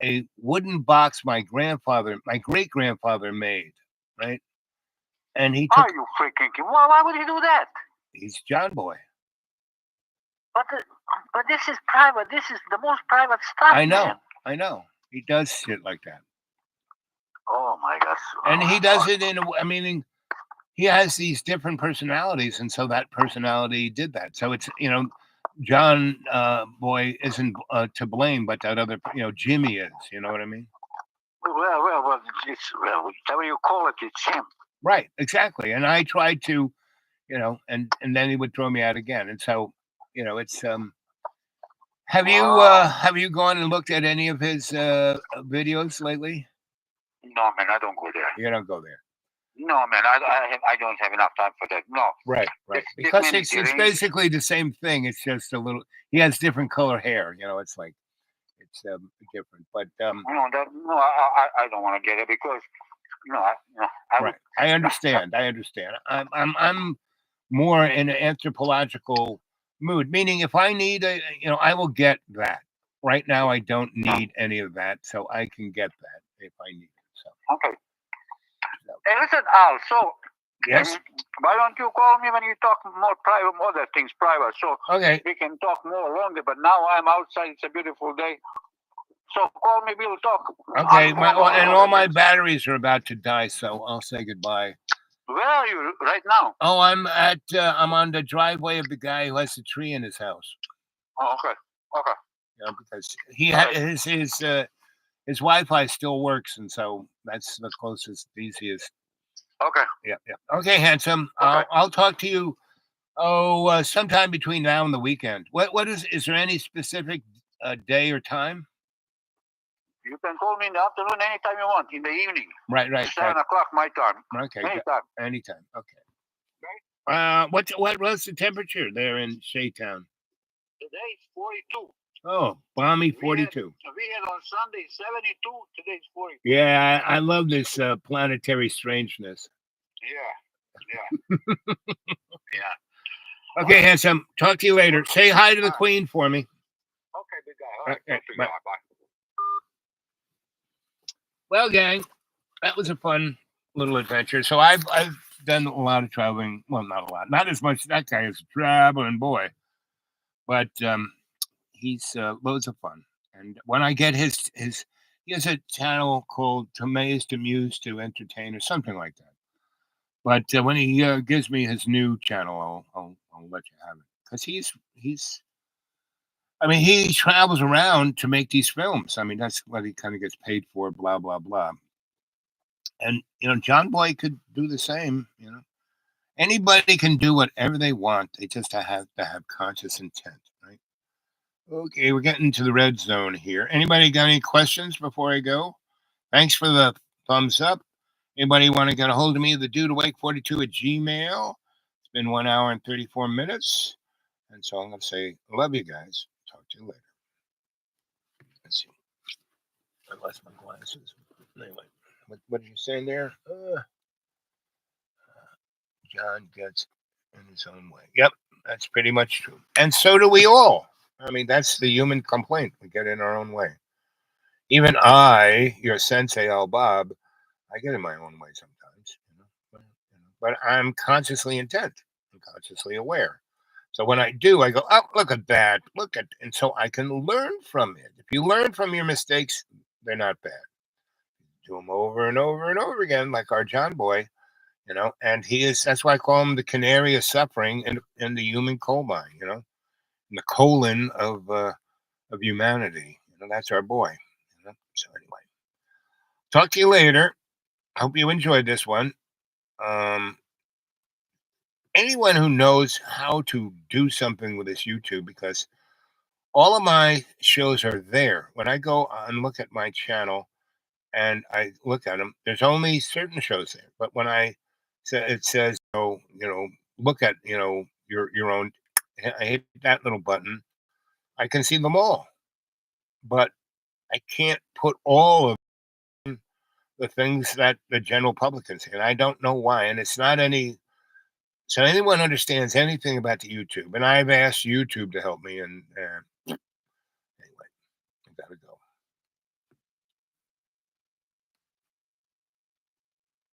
a wooden box my great grandfather made, right? And he took. Are you freaking kidding? Why would he do that? He's John Boy. But this is private. This is the most private stuff. I know. He does shit like that. Oh my gosh. And he does it he has these different personalities, and so that personality did that. So it's John Boy isn't to blame, but that other Jimmy is. You know what I mean? Well, whatever you call it, it's him. Right, exactly. And I tried to, and then he would throw me out again. And so, it's have you gone and looked at any of his videos lately? No, man, I don't go there. You don't go there. No, man, I don't have enough time for that. No. Right. Because it's basically the same thing. It's just a little. He has different color hair. It's like it's different. But I don't want to get it because I understand. I'm more in an anthropological mood, meaning if I need I will get that. Right now, I don't need any of that, so I can get that if I need it. So okay. Hey, listen, Al. So yes. Why don't you call me when you talk more private, other things private? So okay, we can talk more longer. But now I'm outside. It's a beautiful day. So call me. We'll talk. Okay, and all my batteries are about to die, so I'll say goodbye. Where are you right now? Oh, I'm on the driveway of the guy who has a tree in his house. Oh, okay. Because he his Wi-Fi still works, and so that's the closest, easiest. Okay. Yeah. Okay, handsome. Okay. I'll talk to you. Sometime between now and the weekend. What is there any specific day or time? You can call me in the afternoon anytime you want, in the evening. Right. 7 o'clock my time. Okay. Anytime. Okay. What's the temperature there in Shaytown? Today it's 42. Oh, balmy 42. We had on Sunday 72. Today's 42. Yeah, I love this planetary strangeness. Yeah. Okay, handsome. Talk to you later. Say hi to the Queen for me. Okay, big guy. All right. Okay, Bye. Well, gang, that was a fun little adventure. So I've done a lot of traveling. Well, not a lot. Not as much. That guy is a traveling boy. But he's loads of fun. And when I get his he has a channel called Tomatoes to Muse to Entertain or something like that. But when he gives me his new channel, I'll let you have it. Because he travels around to make these films. I mean, that's what he kind of gets paid for, blah, blah, blah. And, John Boy could do the same, Anybody can do whatever they want. They just have to have conscious intent, right? Okay, we're getting to the red zone here. Anybody got any questions before I go? Thanks for the thumbs up. Anybody want to get a hold of me? The dudeawake42@gmail. It's been 1 hour and 34 minutes. And so I'm going to say, love you guys. Talk to you later. Let's see. I lost my glasses. Anyway, what did you say there? John gets in his own way. Yep, that's pretty much true. And so do we all. I mean, that's the human complaint. We get in our own way. Even I, your sensei, Al Bob, I get in my own way sometimes. But I'm consciously intent. I'm consciously aware. So when I do, I go, oh, look at that. And so I can learn from it. If you learn from your mistakes, they're not bad. Do them over and over and over again, like our John boy, and that's why I call him the canary of suffering in the human coal mine, in the colon of humanity. That's our boy. So anyway, talk to you later. Hope you enjoyed this one. Anyone who knows how to do something with this YouTube, because all of my shows are there. When I go and look at my channel and I look at them, there's only certain shows there. But when it says, look at, your own, I hit that little button, I can see them all. But I can't put all of the things that the general public can see. And I don't know why. And it's not so anyone understands anything about the YouTube, and I've asked YouTube to help me, and